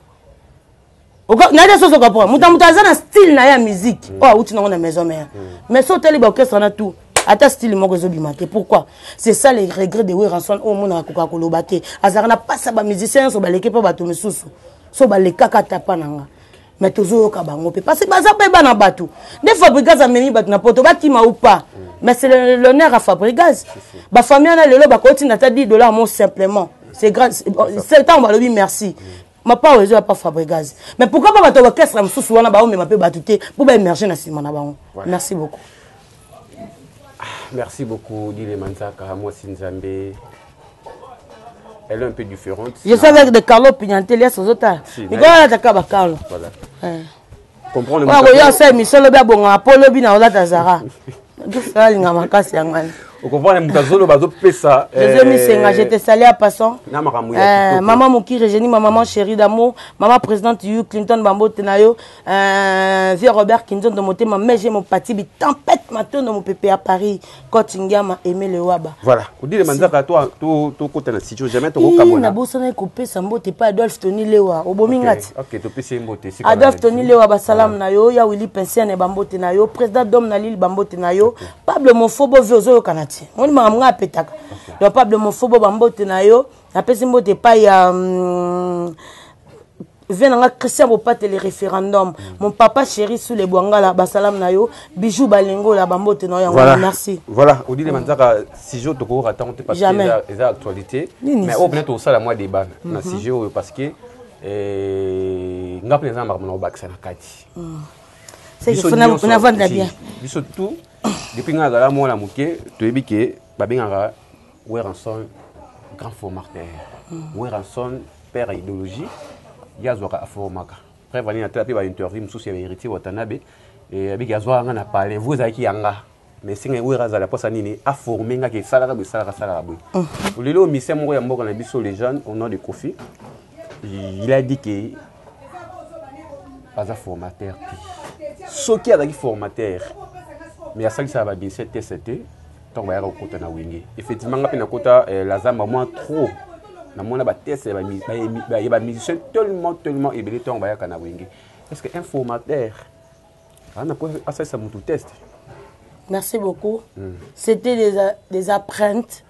na des choses comprendre mutu azana style na ya musique oh uti na maison mère mais so tele ba orchestre na tout ata style moko zo bimate pourquoi c'est ça les regrets de Weranson au mona koka kolobate azarana pas ça ba musicien so ba leke pa bato mesusu so ba lekaka tapa nanga mais toujours ka bango pe parce que baza pe bana bato des Fabregas a memi bato na poto batima ou pas mais c'est l'honneur à Fabregas ba famille na lelo ba koti na ta $10 mon simplement c'est grâce c'est temps ba lobi merci ma pas ozo pas Fabregas mais pourquoi pas bato orchestre mususu wana ba o mema pe bato te pour ba émerger na sima na bango merci beaucoup. Merci beaucoup, Dile Manzaka, moi Sinzambe. Elle est un peu différente. Je suis avec de Carlo Pignantelli, les autres. Il y a des Carlo. Voilà. Comprendre le monde. C'est Michel Lebon, Apollo Bina, Tazara. Vous comprenez, Moutazolo, Bazo Pessa. J'étais salé à passant. Maman Mouki, Régénie, ma maman chérie d'amour, maman présidente Hugh Clinton, Bambo Tenayo, vieux Robert Kinton de Moté, ma mère, j'ai mon pati, tempête matin dans mon pépé à Paris, Kotinga m'a aimé le Waba. Voilà, vous dites, Manzaka, toi, tout côté de la situation, jamais tu au Cameroun. Na bossana coupé, ça m'bote pas Adolphe Tony Lewa, au Bomingati. Ok, tu peux essayer de m'boter. Adolphe Tony Lewa, Basalam Nayo, ya Willy Pensian et Bambo Tenayo, président d'homme Nalil Bambo Tenayo, Pablo Monfobo Viozo Canati. On m'a amené à Pétac. Le Pablo Monfobo Bambo Tenayo, la personne mbote pas ya. Venanga Christian Bopat les référendums. Mon papa chéri sous les Bouangala, Basalam Nayo, Bijou Balingo, la Bambo Tenayo. Voilà. Merci. Voilà, on dit les Manzaka, si je te cours, attends, tu passes les actualités. Mais au peut-être aussi la moi débat. Si je parce que. Nga président marmona baksa na kati c'est que faut na vendre bien surtout depuis nga la mo la muke to ebike babenganga Weranson grand formateur Weranson père idéologie yazwaka aformaka après vani na télé ba interview mususu ya héritier watanabe et abiki yazwa nga na parler vous aki yanga mais singa Weraza la posa nini a formé nga ke sala ka sala boy lelo mission mo ya mboka na biso les jeunes au nom de Kofi. Il a dit que pas un formateur. Ce qui a dit formateur, mais à ça ça va bien c'était donc va y avoir côté na wingi. Effectivement on a côté la zamba moins trop. Na mona ba test ba musicien tellement ébélé donc va y avoir na wingi. Est-ce que un formateur on a quoi ça mon tout test. Merci beaucoup. C'était des apprentis.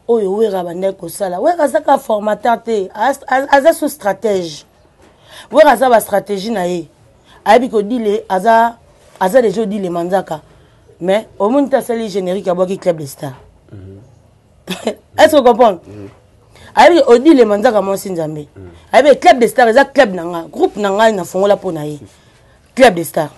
Oyo wera bande ko sala wera saka formateur te aza so stratège wera za ba stratégie na ye abi ko dile aza les jeux dile Manzaka mais au monde ta sali générique à boki club de star est-ce que vous comprenez abi o dile Manzaka mo Sinzambe abi club de star za club nanga groupe nanga na fongola pona ye club de star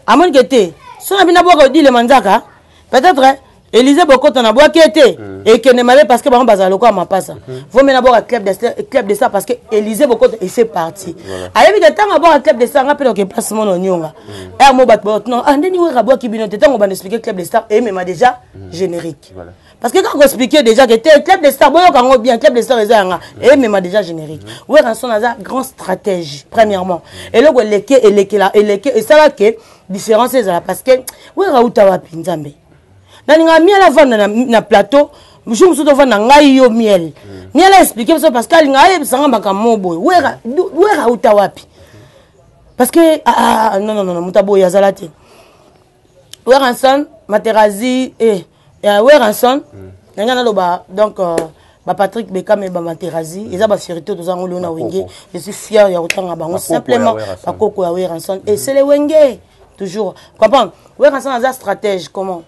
amon kete so na bina boka o dile Manzaka peut-être Élisée Bokoto na bois qui était et que ne m'avait parce que par exemple bazalo quoi ma passe. Faut mener d'abord à club de ça parce que Élisée Bokoto il fait partie. Ayebi de temps d'abord à club de ça rappelle que place mon onionga. Et mo bat non andeni we rabo ki binote temps on va expliquer club de star et même déjà générique. Parce que quand on expliquait déjà que tel club de star boyo quand bien club de star ezanga et même déjà générique. Ouais Ranson a grand stratège premièrement. Et là et ça va que différence c'est là parce que ouais Raouta wapi Nzambe. Nanga miel avant na plateau, je me suis devant ngai yo miel. Miel a expliqué ça parce que ngai sanga makambo boy. Wera uta wapi? Parce que non mutabo ya zalate. Weranson Materazi Weranson nanga na loba donc ba Patrick Bekam et ba Materazi, ils a ba fierté to zango lona wenge. Je suis fier ya utanga bango simplement ba koko ya Weranson et c'est les wenge toujours. Comprendre? Weranson a stratège comment?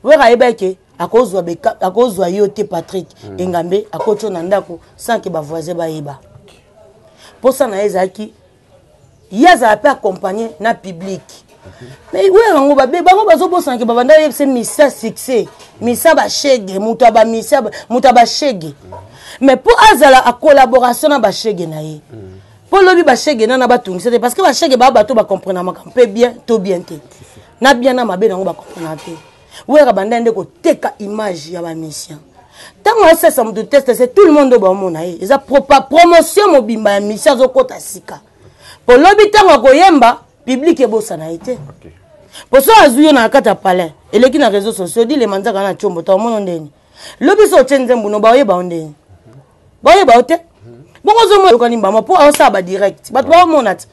Wera ebeke akozwa beka akozwa yote Patrick Engambe akocho na ndako sans que ba voisin ba yeba. Pour ça na ezaki yaza pa accompagner na public. Mais wera ngo ba bango bazo bosa ke babanda yebse misa succès, misa ba shege, mutaba misa mutaba shege. Mais pour azala a collaboration na ba shege na ye. Pour lobi ba shege na ba tungi c'est parce que ba shege ba bato ba comprendre makampe bien to bien te. Na bien na mabe nango ba comprendre te. Wera bandende ko teka image ya ba mission. Tant que ça me teste, c'est tout le monde au monde. Ils ont promotion mobimba, mission au côté sika. Pour l'habitant à Goyemba, public et beau ça n'a été. Pour ça, Azuyo na kata palais. Et les qui na réseaux sociaux dit les mandats kana chombo ta mon ndeni. Lobi so tchenze mbuno ba yeba ondeni. Ba yeba ote. Bon ozo mo kanimba ma pour ça ba direct. Ba to monat.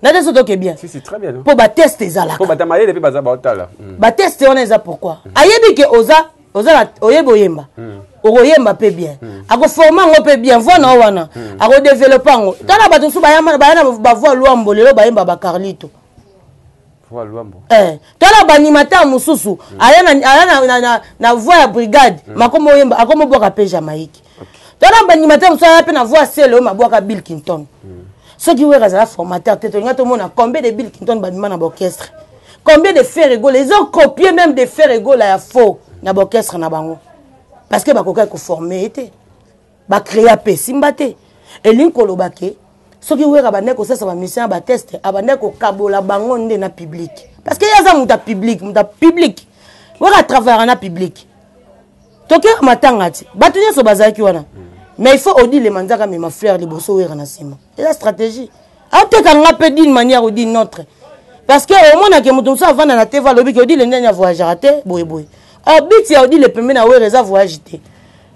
Na des autres qui bien. Si c'est très bien. Pour ba tester ça là. Pour ba tamaye depuis ba za ba otala. Ba tester on est ça pourquoi? Ayebi ke oza oyebo yemba. Okoyemba pe bien. Ako former ngo pe bien, vona wana. Ako développer ngo. Tala ba tusu ba yama ba voix luambo lelo ba yemba ba Carlito. Voix luambo. Tala ba animateur mususu. Aya na voix ya brigade. Makomo yemba, akomo boka pe Jamaïque. Tala ba animateur mususu aya pe na voix selo ma boka Bill Clinton. Ce qui est un formateur, combien de Bill Clinton dans l'orchestre? Combien de faits rigoles? Ils ont copié même des faits rigoles à faux dans l'orchestre. Parce que ils ont formé, ils ont créé un peu, et l'incolo baké, ce qui est un mission à test, à kabola bangon de na public. Parce que y a un public, public. Vous à travers un public. Toké matangati, batunya so bazaki wana. Mais il faut dire les mandats mais ma frère les bosso et renacement. C'est la stratégie. A te quand on peut dire d'une manière ou d'une autre. Parce que au moins que mutum ça vendre na TV lobby que dit les nenya voyage raté boy boy. Au but il dit les premiers na ouais réserve voyage té.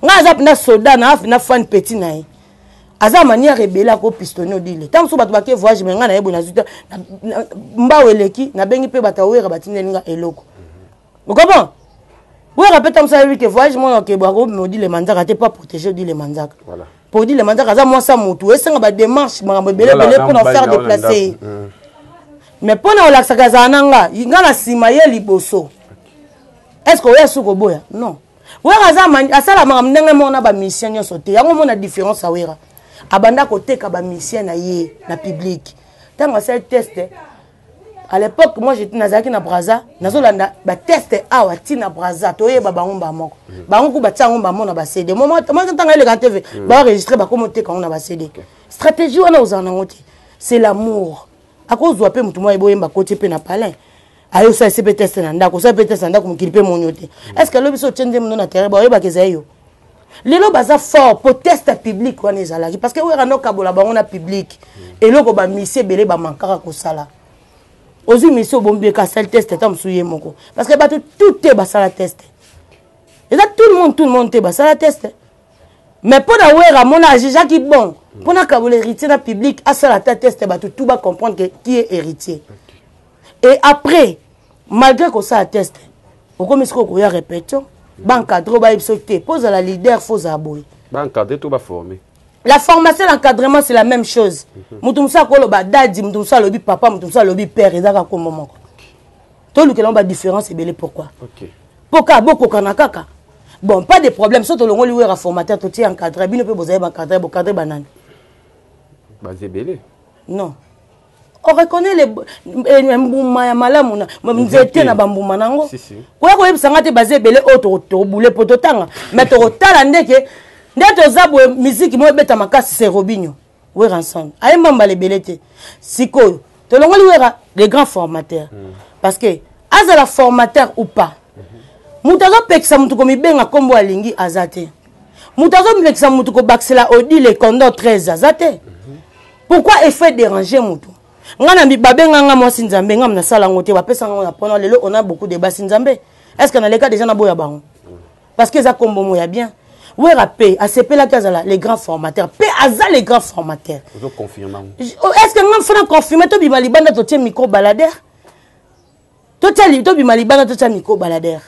Nga za na soldat na fan petit na yi. Aza manière rebelle ko pistonner dit le. Tant so batu ba ke voyage mais nga na yebo na zuta mba weleki na bengi pe bata wera batine nga eloko. Vous comprenez? Oui, répète comme ça, que voyage, moi, que Baro me dit les mandats, t'es pas protégé, dit les mandats. Voilà. Pour dire les mandats, moi, ça m'a tout. Et ça, ma démarche, ma belé, pour nous faire déplacer. Mais pour nous, la Sakazananga, il y a la Simaye Liboso. Est-ce qu'on est sous Koboya? Non. Oui, à ça, la mamne, on a une mission sauté. Il y a une différence à Wera. Abanda côté, il y a une mission na public. Tant que c'est testé. À l'époque, moi j'étais nazaki na Braza, nazolanda ba test awa ti na Braza, toye ba bango moko. Bango ba tsango ba mona ba CD. Moi tanga le TV, ba enregistrer ba commenter quand on a ba CD. Stratégie wana ozana ngoti. C'est l'amour. À cause de pe mutu moi eboyemba côté pe na palin. Ayo ça c'est peut test na ndako, ça peut test na ndako mukilipe monyote. Est-ce que lobiso tshende mno na terre ba oyeba kezayo? Lelo baza fort pour test public wana ezalaki parce que we rano kabola bango na public. Et loko ba mission belé ba mankaka ko sala. Ozu mission bombe ka sel test tam souye moko parce que tout est basala test. Et là tout le monde te basala test. Mais pour la wera mon âge qui bon pour na kabole héritier na public à ça la test tout va comprendre que qui est héritier. Et après malgré que ça test au comme ce qu'on y a répétition banque cadre ba sauter pose à la leader faut aboyer. Banque cadre tout va former. La formation, l'encadrement, c'est la même chose. Moutoumsa ko loba dadi, moutoumsa lobi papa, moutoumsa lobi père, ezaka ko maman. Tout le monde a différence et belé pourquoi? OK. Pourquoi beaucoup kanakaka. Bon, pas de problème, sauf que le ngoli wera formateur tout est encadré, bino pe bozaye encadré, bo cadré banane. Basé belé. Non. On reconnaît les mbouma malamu na nzete na bambuma nango. Si si. Ko ko yebisanga te basé belé auto to boulé pototanga, mais to tala ndeke Ndeto zabwe musique mo beta makasi c'est Robinho. We ranson. Aye mamba le belete. Siko. To longoli wera les grands formateurs. Parce que azala formateur ou pas. Mutazo pekisa mutuko mibenga kombo alingi azate. Mutazo pekisa mutuko baxela odi le condor 13 azate. Pourquoi effet déranger mutu? Ngana mi babenga nga mwasi nzambe nga mna sala ngote ba pesa nga pona lelo on a beaucoup de basi nzambe. Est-ce que na les cas déjà na boya bango? Parce que ça kombo mo ya bien. Oui, rappel, à ces là les grands formateurs. P aza les grands formateurs. Vous confirmez. Est-ce que nous faisons confirmer que Bimali Banda to micro baladère? To Bimali Banda to micro baladère.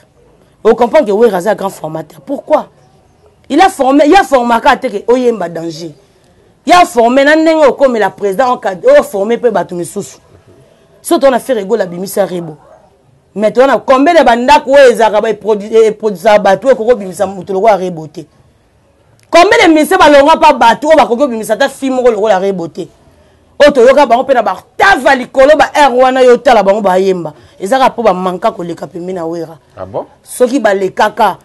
On comprend que oui, Raza grand formateur. Pourquoi? Il a formé que Oyemba danger. Il a formé nanengo comme la présidente a formé pe batu misusu. Surtout on a fait rigolo la bimisa rebo. Maintenant, combien de bandak ouais zaka produit bateau et koko bimisa mutolo wa reboté. Combien de messieurs balonga pas bateau ba koko bimisa ta film ko la reboté. Oto yoka ba on pe na ba ta valikolo ba air wana yo tala bango ba yemba. Ezaka po ba manka ko leka pembe na wera. Ah bon? Soki ba lekaka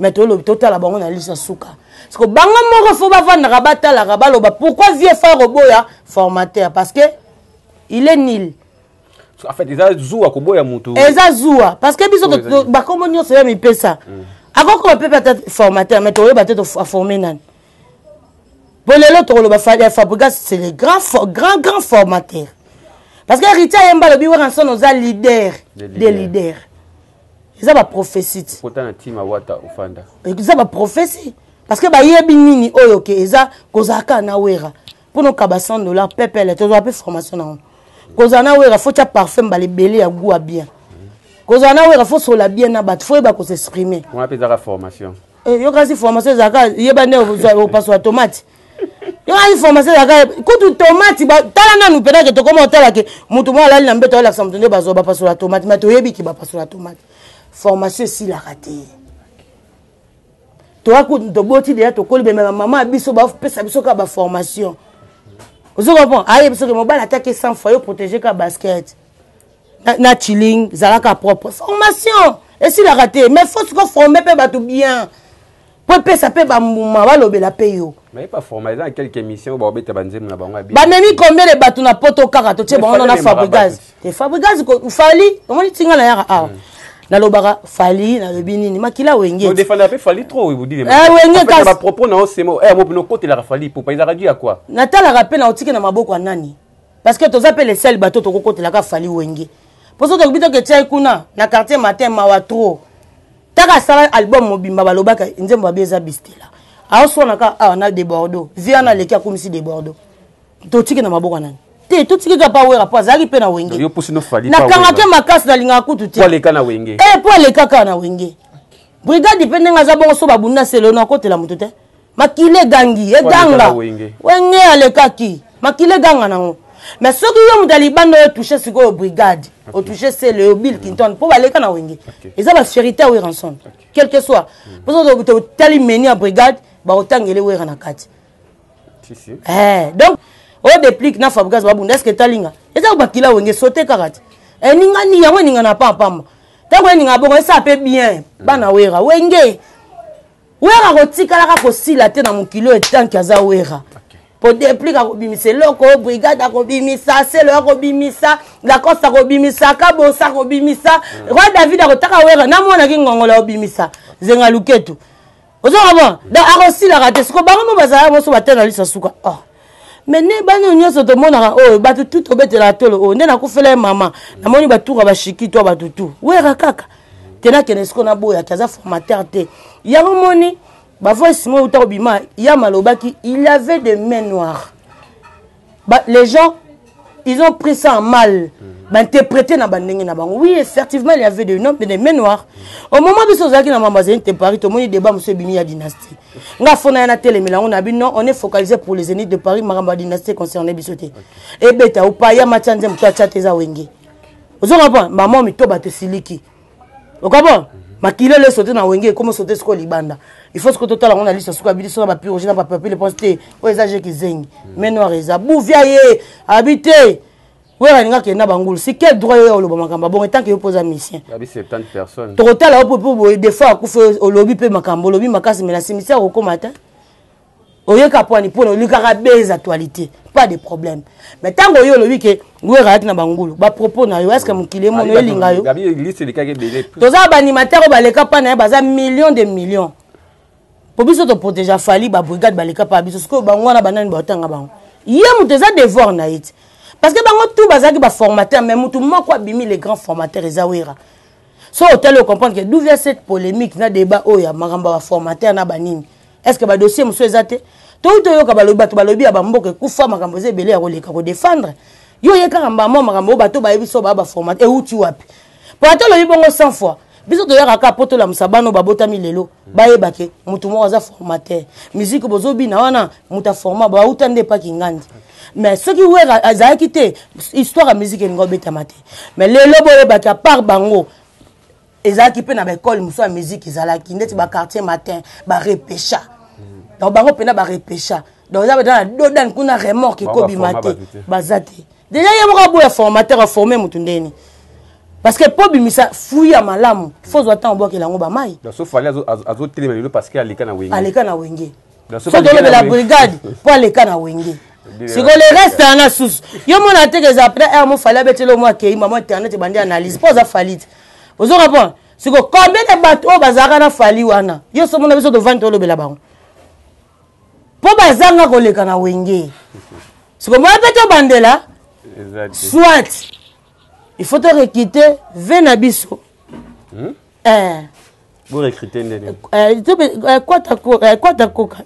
metolo lo tala bango na lisa suka. Parce que banga moko fo ba vanda rabata la rabalo ba pourquoi vieux frère Roboya formateur parce que il est nul. En fait, ils ont zoua koboya mutu. Ils ont zoua parce que biso ba comme nyonso ya mipesa. akoko peut être formateur mais tu vas être formé nan bon les autres le Fabregas c'est les grands formateurs parce que Rita Yemba le biwa ranson nos leaders des leaders ils ont prophétie pourtant un team awata ufanda ils ont prophétie parce que ba yebi nini oyo ke eza kozaka na wera pour nos $100 pepele to zo formation na kozana wera faut ta parfum ba lebele ya goût bien kozana wera faut sur la bien na bat faut ba ko s'exprimer on appelle ça la formation yo kasi formation zaka yeba ne au passe à tomate yo ali formation zaka kutu tomate ba tala na nous pena que to comment tala que mutu mo ala na mbeto ala samtunde ba zo ba passe à tomate mais to yebi ki ba passe à tomate formation si la raté toi to boti de to kolibe maman biso ba pesa biso ka ba formation vous comprenez aye biso que mobile attaquer 100 fois yo protéger ka basket na chilling zalaka propre formation et si la raté mais faut se former pe ba tout bien pour pesa pe ba muma ba lobela pe yo mais pas formé dans quelques émissions ba obeta banzemu na bango bien ba memi combien de batu na poto kaka to tie bango na Fabregas te Fabregas ko fali comment tinga na yaka ah na lobara fali na lobinini makila wenge on défend peu fali trop vous dites wenge ka ba propos na osemo mo bino côté la fali pour pas ils radio à quoi natala rappel na otike na maboko ya nani parce que toza pe les sel bateau to côté la ka fali wenge pour ça to bito ke tia kuna na quartier matin mawa trop taka sala album mobimba balobaka nzembo abeza bistila aosona ka na de Bordeaux via na leki akomisi de Bordeaux to tike na maboko nani te tout ce qui ka pa wera pa zaki pe na wenge yo pousse no fali na kanga ke makasi na linga kutu te pour les kana wenge pour les kaka na wenge brigade pe ndenga za bongo so babunda selo na kote la mutu te makile gangi e ganga wenge alekaki makile ganga nango mais ce qui yo mutali bando yo toucher siko brigade o toucher c'est le Bill Clinton pour baleka na wenge eza ba fierté we ranson quel que soit pour ça to tali meni a brigade ba otangele we na kati si donc o déplique na Fabregas babunda est-ce que talinga eza bakila wenge sauter karate ninga ni yango ninga na pamba tango ninga bongo ça peut bien bana wera wenge wera ko tikala ka ko sila te na mukilo etanki aza wera pour déplique ko bimisa loko brigade ko bimisa selo ko bimisa la costa ko bimisa kabosa ko bimisa roi David ko taka wera na mona ki ngongola ko bimisa zenga luketu ozo ba da ko sila ka te ko bango mo bazala mo so batena lisa suka mais ne bano nyoso to mona oh batu tout obetela tolo oh ndena kufela mama na moni batuka bashiki to batutu wera kaka tena kenesko na boya kaza formateur te ya moni ba voice mo uta obima ya malobaki il avait des mains noires les gens ils ont pris ça en mal interprété na bandenge na bango oui effectivement il y avait des noms des mains noires au moment où ils zaki na mamazine te Paris to moni débat monsieur bimi ya dynastie nga fona na télé melango na bino on est focalisé pour les zéniths de Paris maramba dynastie concernée bisoté et beta ou pa ya machanze mto achate za wenge ozonga pa maman mito ba te siliki okabo makile le sauter na wenge comme sauter sko libanda il faut que total on a liste sur habiter sur ba purger na ba papier le poster o exagé ki zengi mais noir eza bouvia ye habiter wera ninga ke na bangulu si quel droit yo lo makamba bon tant que yo pose mission il y a 70 personnes total au pour des fois ku fe au lobby pe makambo lobby makasi mais la cimetière au matin oyoka poani pour le kaka base actualité pas de problème mais tant que yo lobby ke wera na bangulu ba propos na yo est-ce que mukile mo no elinga yo gabi liste de kaka belé toza ba animateur ba leka pa na baza millions de millions pour biso to protéger fali ba brigade ba leka pa biso ko bango na banani ba tanga bango yé muteza devoir na it parce que bango tout bazaki ba formateur mais mutu moko abimi les grands formateurs ezawera so hôtel comprendre que d'où vient cette polémique na débat oya maramba ba formateur na banini est-ce que ba dossier muso ezate to yo ka balobi bato balobi ya bamboke kufa makambo ze belé ya koleka ko défendre yo yeka ngamba mo makambo bato ba yebiso ba formateur e uti wapi pour atelo libongo 100 fois biso to yaka ka poto la musabano babota milelo ba yebake mutu mo aza formateur musique bozobi na wana muta forma ba utande pa kingandi mais ce qui wera azaki te histoire ya musique elingo beta mate mais lelo boye baka par bango ezaki pe na ba école muso ya musique ezalaki ndeti ba quartier matin ba repêcha donc bango pena ba repêcha donc za dans la dodan kuna remorque ko bimate bazate déjà yemo boya formateur a formé mutu ndeni parce que pour bimisa fouilla malamu faut zoata on boit que lango ba mai donc sauf fallait azo télé parce que aleka na wenge so de la brigade pour aleka na wenge si ko le reste na sous yo mona te que après mo fallait betelo mo akei maman internet bandi analyse pose a falit ozo rapport siko combien de bateau bazaka na fali wana yo so mona biso to vendre lo bela bango po bazanga koleka na wenge siko moi peto bandela soit il faut te requitter vena biso vous recrutez quoi ta coca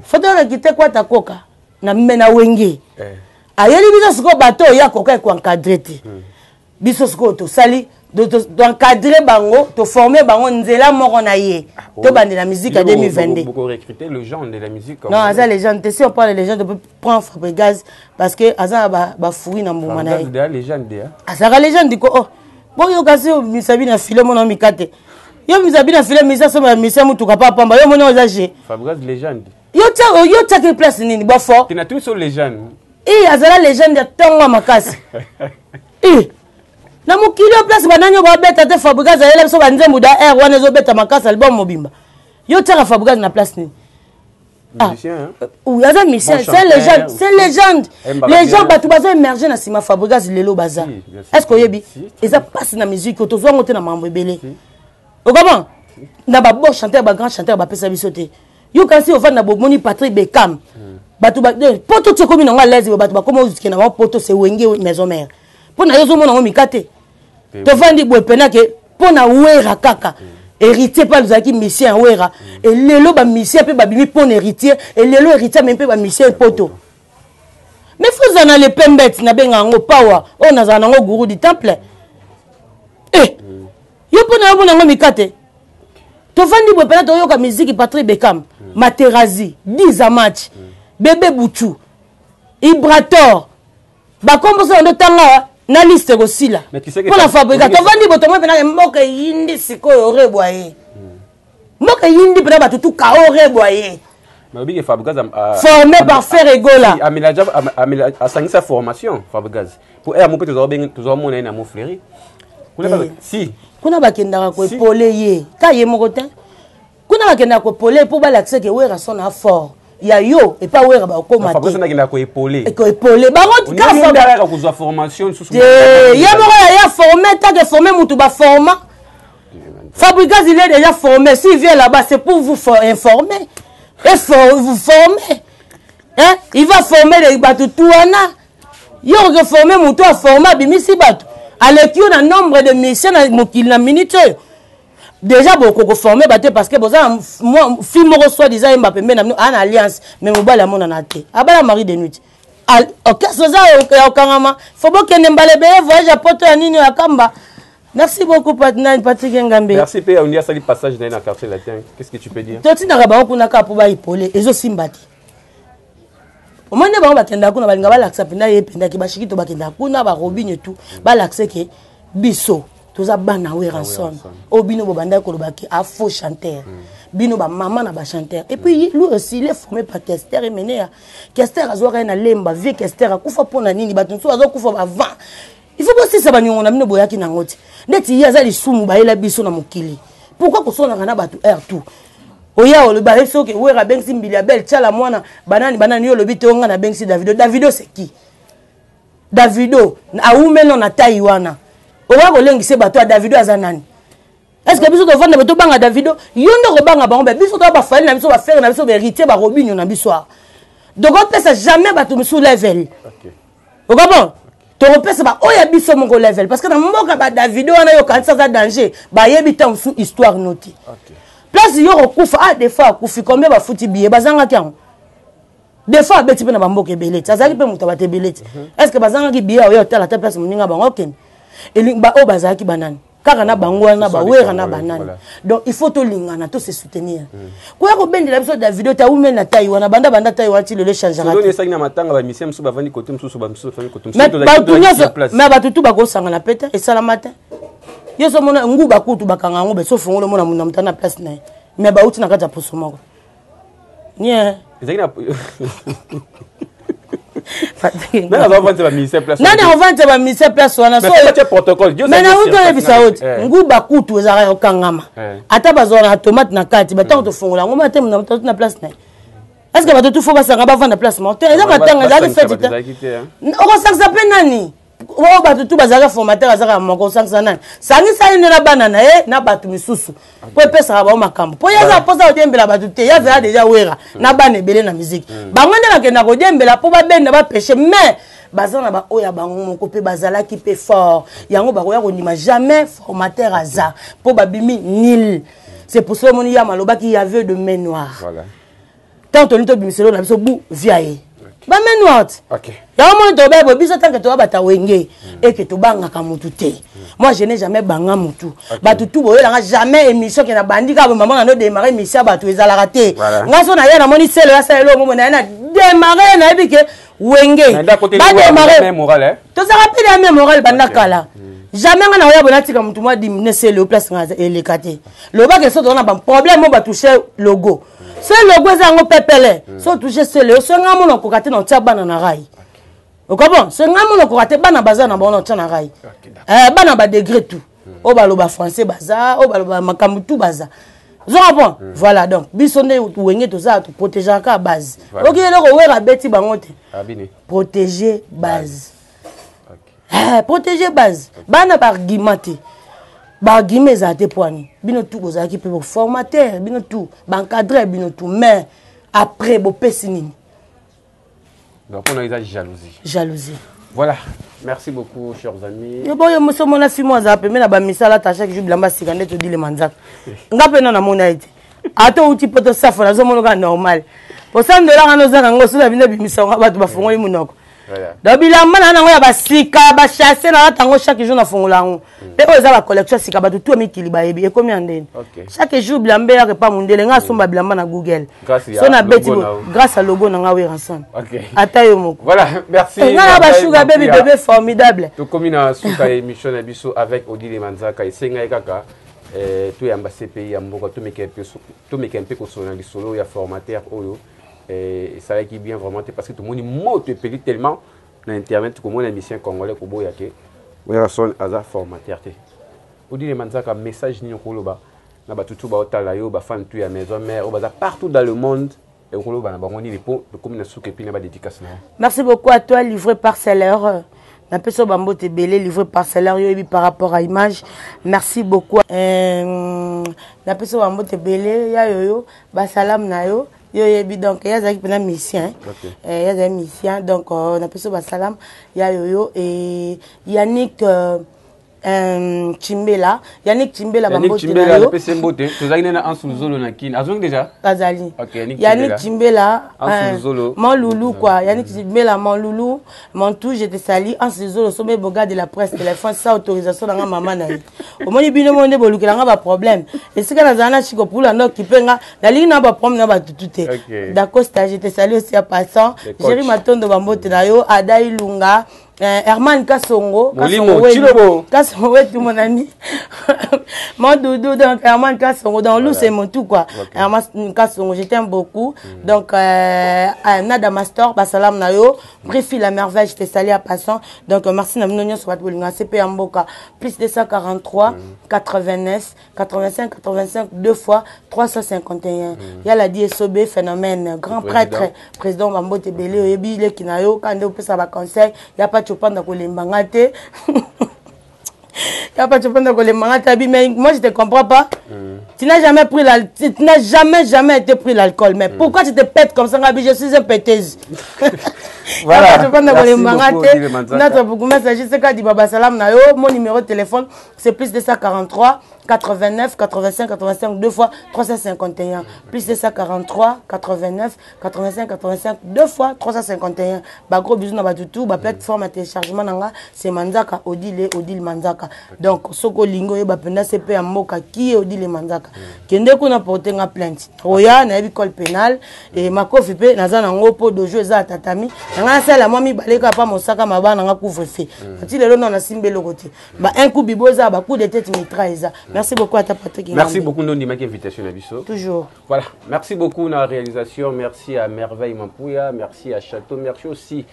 faut te requitter quoi ta coca na mena wenge ayeli biso siko bateau ya coca ko encadrer te biso siko to sali d'encadrer bango, de former bango nzela moko na ye. To bande la musique à 2022. Vous recrutez le genre de la musique. Non, ça les gens, si on parle des gens, on peut prendre Fabregas parce que ça ba fouiller na mbuma na ye. Fabregas légende ya. Ah ça la légende diko oh. Bon yo kasi misabi na filé mon ami kate. Yo misabi na filé misa so misa mutu ka pa pamba yo mono ozaje. Fabregas légende. Yo ta ke place nini bo fort. Tu n'as tout sur légende. Azala légende ya tonga makasi. Na mokili place bananyo ba beta te Fabregas ayela biso banzembu da air wana zo beta makasa album mobimba. Yo tera Fabregas na place ni. Musicien hein. Oui, azan musicien, c'est légende, c'est légende. Les gens batu bazo émerger na sima Fabregas lelo baza. Est-ce que yebi? Et ça passe na musique to zo ngote na mambo ebele. O comment? Na ba bon chanteur ba grand chanteur ba pesa bisote. Yo kasi o fa na bomoni Patrick Beckham. Batu ba poto tso komi na nga lezi batu ba komo uziki na poto se wenge maison mère. Pona yo zo mona ngo mikate. To vandi boy penake pona wera kaka héritier pas luzaki mission wera et lelo ba mission pe ba bimi pona héritier et lelo héritier même pe ba mission poto mais faut en aller pembet na benga ngo power on a zanango gourou du temple yo pona ngo mikate to vandi boy penake to yo ka musique Patrick Beckham Materazzi 10 à match bébé Bouchou Ibrator ba kombo so ndo tanga na liste aussi là. Mais tu sais que pour la fabrication, tu vends boto moi pena moka yindi siko oreboye. Moka yindi pena ba tout ka oreboye. Mais obi que Fabregas formé par Ferregola. Amila sa formation Fabregas. Pour mon peut toujours mon na mon fléri. Si. Kuna ba kendaka ko epolé ye. Ka ye moko te. Kuna ba kendaka ko epolé pour ba l'accès que wera son fort. Ya yo et pas wera ba ko maté. Fabregas na kenda ko épauler. Ko épauler. Ba ngoti ka Fabregas ko za formation sous. Ya moko ya formé tant que formé mutu ba forma. Fabregas il est déjà formé. S'il vient là-bas c'est pour vous informer. Et vous former. Hein? Il va former les batu tuana. Yo que former mutu a former bimisi batu. Avec yo na nombre de missions na mokili na minute. Déjà beaucoup formé parce que moi fille mo soit disant Mbappé mais en alliance mais mo bala mon naté abala mari de nuit OK ça au kangama faut pas que Nembale be voyage à Porto nini akamba. Merci beaucoup Patrick Ngambe. Merci pe on y a sali passage dans la quartier latin. Qu'est-ce que tu peux dire? Toti na ba kuna ka pour ba ipolé ezo simbati. Au moins ne ba kenda kuna balinga ba laksa penda ye penda ki ba shiki to ba kenda kuna ba robine tout ba lakse ke biso tous a bana weranson obino bobanda ko lobaki a faux chanteur bino ba maman na ba chanteur et puis lui aussi il est formé par Kester et Menea Kester azora na lemba vie Kester akufa pona nini batunso azokufa avant il faut aussi ça banyo na mino boyaki na ngoti ndeti yaza lisumu ba ela biso na mokili pourquoi ko sona na batu air tout oya le ba eso ke wera bengsi mbili bel tchala mwana banani yo lobite onga na bengsi Davido c'est qui Davido a umeno na Taiwana. Owa kolengise bato a Davido azanani. Est-ce que biso to vendre bato banga Davido yondo ko banga bango biso to ba fali na biso ba faire na biso ba héritier ba robinyo na biso. Donc on peut jamais bato sous level. OK. Okabo to repese ba oya biso mon level parce que na mboka ba Davido wana yo kanisa za danger ba yebita sous histoire noti. OK. Place yo okufa des fois akufi combien ba futi billet bazanga kiango. Des fois beti pe na ba mboka belete. Azali pe muta ba te belete. Est-ce que bazanga ki billet oya tala ta place moninga bango OK. Et ba o bazaki banane kaka na bango na ba wera na banane donc il faut to lingana to se soutenir ko ya ko bendela biso Davido ta umen na Taiwan banda Taiwan ti le changera so ça na matanga ba mission musu bavandi côté musu ba musu famille côté musu mais ba tutu ba ko sanga na pete et sala matin yo so mona ngu ba kutu bakanga ngo be so fongolo mona muna mutana place na mais ba uti na kata poso moko nie ezaki non, on va vendre ministère place. Non, on va vendre ministère place. On a fait protocole. Mais na uto le bisaoti. Nguba kutu ezara okangama. Ata bazona tomate na kati, batango to fongola. Ngoma te na place na. Est-ce que bato tout faut basanga ba vendre place monter. Eza batanga za fait. On va ça s'appelle nani? o bato tout bazaka formateur azaka moko sangisa nani sangisa ine na banana na bato misusu po pesa ba makambo po yaza posa odembela bato te yaza déjà wera na bana ebele na musique bango nde bakenda ko dembela po ba benda ba pêcher mais bazana ba oya bango moko pe bazala ki pe fort yango ba koya ko ndima jamais formateur aza po babimi nil c'est pour ça mon ya maloba ki y avait de main noire voilà tant on to bimiselo na biso bu viaye ba main noire OK ya mo to bebo biso tant que to bata wenge et que to banga ka mutu te moi je n'ai jamais banga mutu batu tout boyo la jamais émission que na bandika maman na no démarrer émission batu ezala raté ngaso na ya na moni selo ya selo mo na démarrer na ebike wenge ba démarrer to ça rappelle la même morale bandakala jamais nga na oya bonatika mutu moi dimine selo place nga elekate lo ba que so na ba problème mo ba toucher logo ce logo za ngo pepele so toucher selo so nga mo na kokate na tia bana na rai o comprends ce nga mo na kokate bana baza na bona tia na rai bana ba degré tout o ba lo ba français baza o ba lo ba makambu tout baza zo comprends voilà donc biso ne wenge to za to protéger ka base OK eloko wera beti bango te protéger base protéger base bana par guimate ba guimé za te poani bino tout boza ki pe formateur bino tout ba encadrer bino tout mais après bo pesini donc on a eu jalousie voilà merci beaucoup chers amis yo boyo moso mona fi moi za pe mais na ba misala ta chaque jour blamba sikande to dile manzaka ngape na mona ite ato uti poto safa na zo mona ka normal pour $100 ngano zanga ngoso na bino bimisa ba to ba fongo yi munoko donc bilamba na nango ya basika ba chasser na tango chaque jour na fongola ngo pe o za ba collection sika ba tout mikili ba yebi e komi andeni chaque jour bilamba ya pas mundele nga somba bilamba na Google so na beti grâce à logo na nga we ransom ata yo moko voilà merci nga ba sugar baby bébé formidable to komi na suka émission na biso avec Odile Manzaka esenga ekaka to yamba CPI ya mboka to mekempe ko sona lisolo ya formateur oyo et ça qui bien vraiment parce que tout le monde mot te paye tellement dans internet comme on a mission congolais ko boya ke oya son aza formateur te Odile Manzaka message ni koloba na batutu ba otala yo ba fan tu ya maison mère o baza partout dans le monde et koloba na bango ni les po comme na souke puis na ba dédicace na merci beaucoup à toi livré parcellaire na peso bambo te belé livré parcellaire yo par rapport à image merci beaucoup na peso bambo te belé ya yo ba salam na yo donc il y a des missions il y a des missions donc on a plus de salam il y a yo et Yannick Chimbela Yannick Chimbela le PC mbote tu as na Ansouzolo na kin azong déjà Azali Yannick Chimbela Ansouzolo mon loulou quoi Yannick Chimbela mon loulou mon tout je te salue Ansouzolo sommet boga de la presse téléphone sans autorisation na maman na au moni bino monde bolukela nga ba problème et ce que na zana chiko pour la no kipenga la ligne na ba problème na ba tututé d'accord je te salue aussi à passant Jéri Matondo bambote na yo Adai Lunga Herman Kasongo Kasongo tout mon ami mon doudou donc Herman Kasongo dans l'eau c'est mon tout quoi Herman Kasongo je t'aime beaucoup donc Nada Master basalam na yo Préfi la merveille je te salue à passant donc merci na mnonyo soit bolinga CP Mboka plus 243 89 85 85 2 fois 351 il y a la DSOB phénomène grand prêtre président Bambote Belé yebi le kinayo quand on peut ça va conseil il y a pas tu penses que les mangate y a pas tu penses que les mangate mais moi je te comprends pas tu n'as jamais pris tu n'as jamais été pris l'alcool mais pourquoi tu te pètes comme ça je suis un péteuse voilà tu penses que les mangate notre beaucoup message c'est quand dit baba salam na yo mon numéro de téléphone c'est plus 243 89 85 85 2 fois 351 plus 243 89 85 85 2 fois 351 ba gros bisous na ba tutu ba plateforme à téléchargement nanga c'est Manzaka Odile Manzaka donc soko lingo yo ba penda CP ya mboka qui Odile Manzaka kende ko na porter nga plainte oya na école pénale et makofi pe naza na ngopo dojo za tatami nga sala moi mi baleka pa mosaka mabana nga couvre-feu ati lelo na simbelo côté ba un coup biboza ba coup de tête mitraise. Merci beaucoup à ta Patrick. Merci beaucoup Nondi Maki invitation à Bisso. Toujours. Voilà, merci beaucoup na réalisation, merci à Merveille Mampouya, merci à Château, merci aussi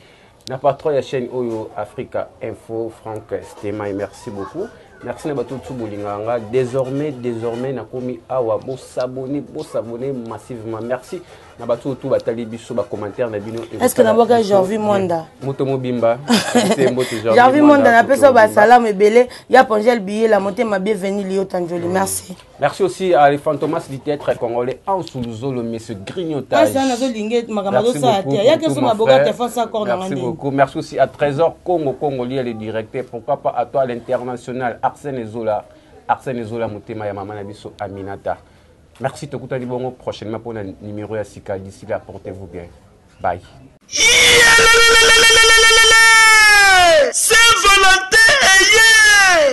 na patron de la chaîne Oyo Africa Info Franck Stemay, merci beaucoup. Merci na bato Tsubolinganga. Désormais na komi awa bo s'abonner massivement. Merci na bato tout batali biso ba commentaire na bino. Est-ce que na boka Janvier Mwanda moto mobimba c'est moto Janvier Mwanda na pesa ba salam ebele ya Pongel Billet la montée ma bienvenue Lio Tanjoli. Merci. Merci aussi à les Fantomas du théâtre congolais en Soulzolo mais ce grignotage. Merci beaucoup. Merci aussi à Trésor Congolais les directeurs. Pourquoi pas à toi à l'international Arsène Ezola Motema ya Mama Nabiso Aminata. Merci de t'écouter prochainement pour le numéro à Sika. D'ici là, portez-vous bien. Bye.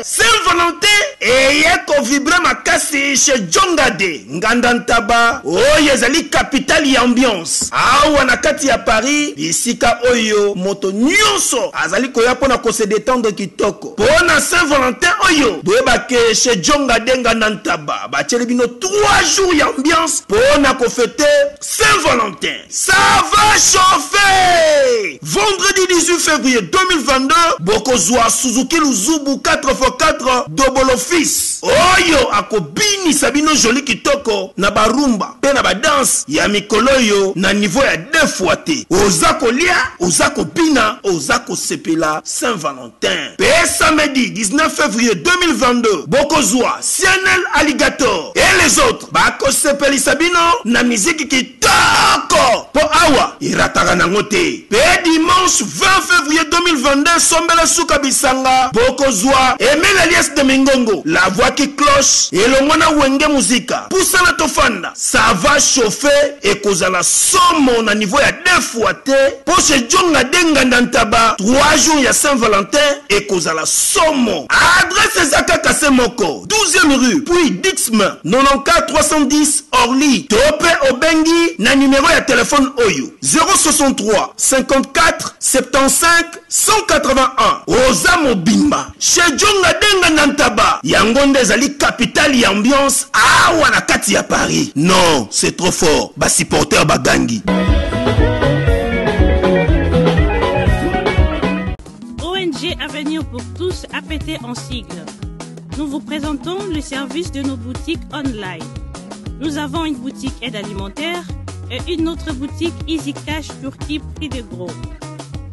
Saint-Valentin eye ko vibrer makasi chez Jongade Ngandantaba oyo ezali capitale ya ambiance awa na kati ya Paris bisika oyo moto nyonso azali koya pona ko se détendre kitoko pona Saint-Valentin oyo boyebake chez Jongade Ngandantaba bacheli bino 3 jours ya ambiance pona ko fêter Saint-Valentin. Ça va chauffer. Vendredi 18 février 2022 bokozwa Suzuki Luzubu 4x4 double office oyo akobini sabino joli kitoko na barumba pe na badance ya mikolo yo na niveau ya 2 fois te oza kolia oza kopina oza kosepela Saint-Valentin. Pe samedi 19 février 2022 bokozwa Cianel Alligator et les autres bakosepeli sabino na musique kitoko po awa irataka nango te. Pe dimanche 20 février 2022 sombela suka bisanga bokozwa Emile Alias de Mingongo, la voix qui cloche et le mona wenge musica. Poussa la tofanda, ça va chauffer et cause la somme à niveau à 2 fois te. Pour ce Djonga Denga Nantaba, 3 jours il y a Saint-Valentin et cause la somme. Adresse Zaka Kasemoko, 12e rue, puis Dixme, 94 310 Orly. Topé Obengi, na numéro de téléphone Oyo, 063 54 75 181. Ozamo Bimba, chez Djonga Denga Nantaba, Yangonde Zali capitale y ambiance, awa na kati ya Paris. Non, c'est trop fort. Ba supporter Bagangi. ONG Avenir pour tous APT en sigle. Nous vous présentons le service de nos boutiques online. Nous avons une boutique aide alimentaire et une autre boutique Easy Cash Turquie prix de gros.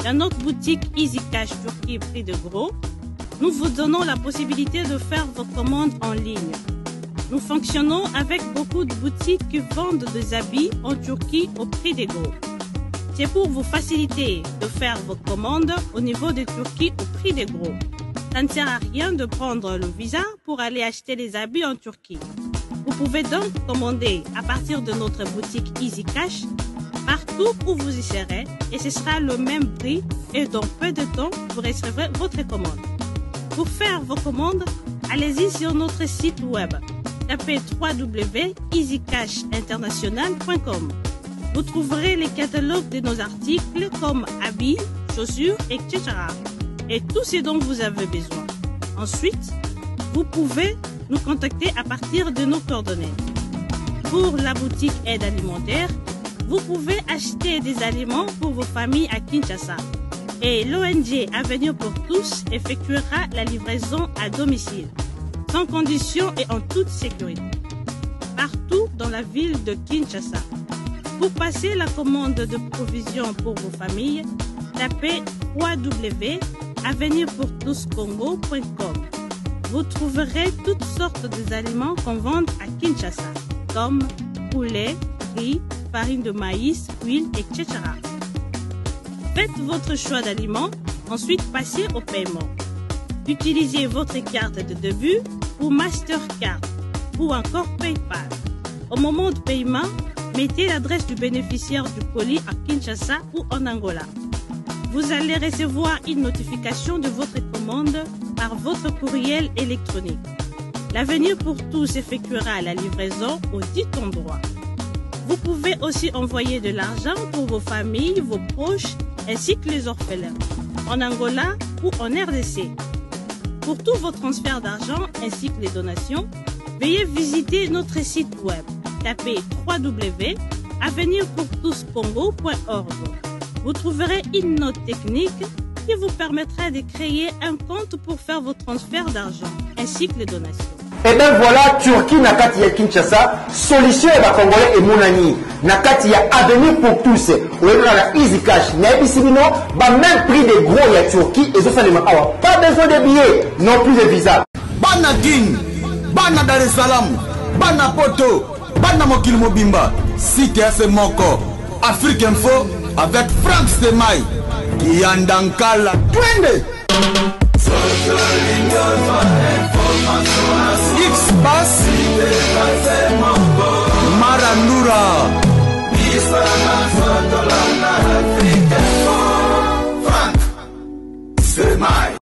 Dans notre boutique Easy Cash Turquie prix de gros, nous vous donnons la possibilité de faire vos commandes en ligne. Nous fonctionnons avec beaucoup de boutiques qui vendent des habits en Turquie au prix des gros. C'est pour vous faciliter de faire vos commandes au niveau de Turquie au prix des gros. Ça ne sert à rien de prendre le visa pour aller acheter les habits en Turquie. Vous pouvez donc commander à partir de notre boutique Easy Cash partout où vous y serez et ce sera le même prix et dans peu de temps vous recevrez votre commande. Pour faire vos commandes, allez-y sur notre site web. Tapez www.easycashinternational.com. Vous trouverez les catalogues de nos articles comme habits, chaussures, etc. Et tout ce dont vous avez besoin. Ensuite, vous pouvez nous contacter à partir de nos coordonnées. Pour la boutique aide alimentaire, vous pouvez acheter des aliments pour vos familles à Kinshasa. Et l'ONG Avenir pour tous effectuera la livraison à domicile, sans condition et en toute sécurité, partout dans la ville de Kinshasa. Pour passer la commande de provisions pour vos familles, tapez www.avenirpourtouscongo.com. Vous trouverez toutes sortes d'aliments qu'on vend à Kinshasa, comme poulet, riz, farine de maïs, huile, etc. Faites votre choix d'aliments, ensuite passez au paiement. Utilisez votre carte de début ou Mastercard ou encore PayPal. Au moment de paiement, mettez l'adresse du bénéficiaire du colis à Kinshasa ou en Angola. Vous allez recevoir une notification de votre commande par votre courriel électronique. L'Avenir pour tous effectuera la livraison au dit endroit. Vous pouvez aussi envoyer de l'argent pour vos familles, vos proches, ainsi que les orphelins, en Angola ou en RDC. Pour tous vos transferts d'argent ainsi que les donations, veuillez visiter notre site web. Tapez www.avenirpourtouscongo.org. Vous trouverez une note technique qui vous permettra de créer un compte pour faire vos transferts d'argent ainsi que les donations. Et bien voilà, Turquie n'a qu'à Kinshasa, solution et Congolais et Mounani. na kati ya avenir pour tous oyebaka na easy cash nayebisi bino même prix de gros ya Turquie ezosalema awa pas besoin de billets non plus de visa bana King bana Dar es Salaam bana Poto bana mokili mobimba site ya moko Afrique Info avec Franck Stemai Kiandankala twende X-Bass Marandura Franck Stemai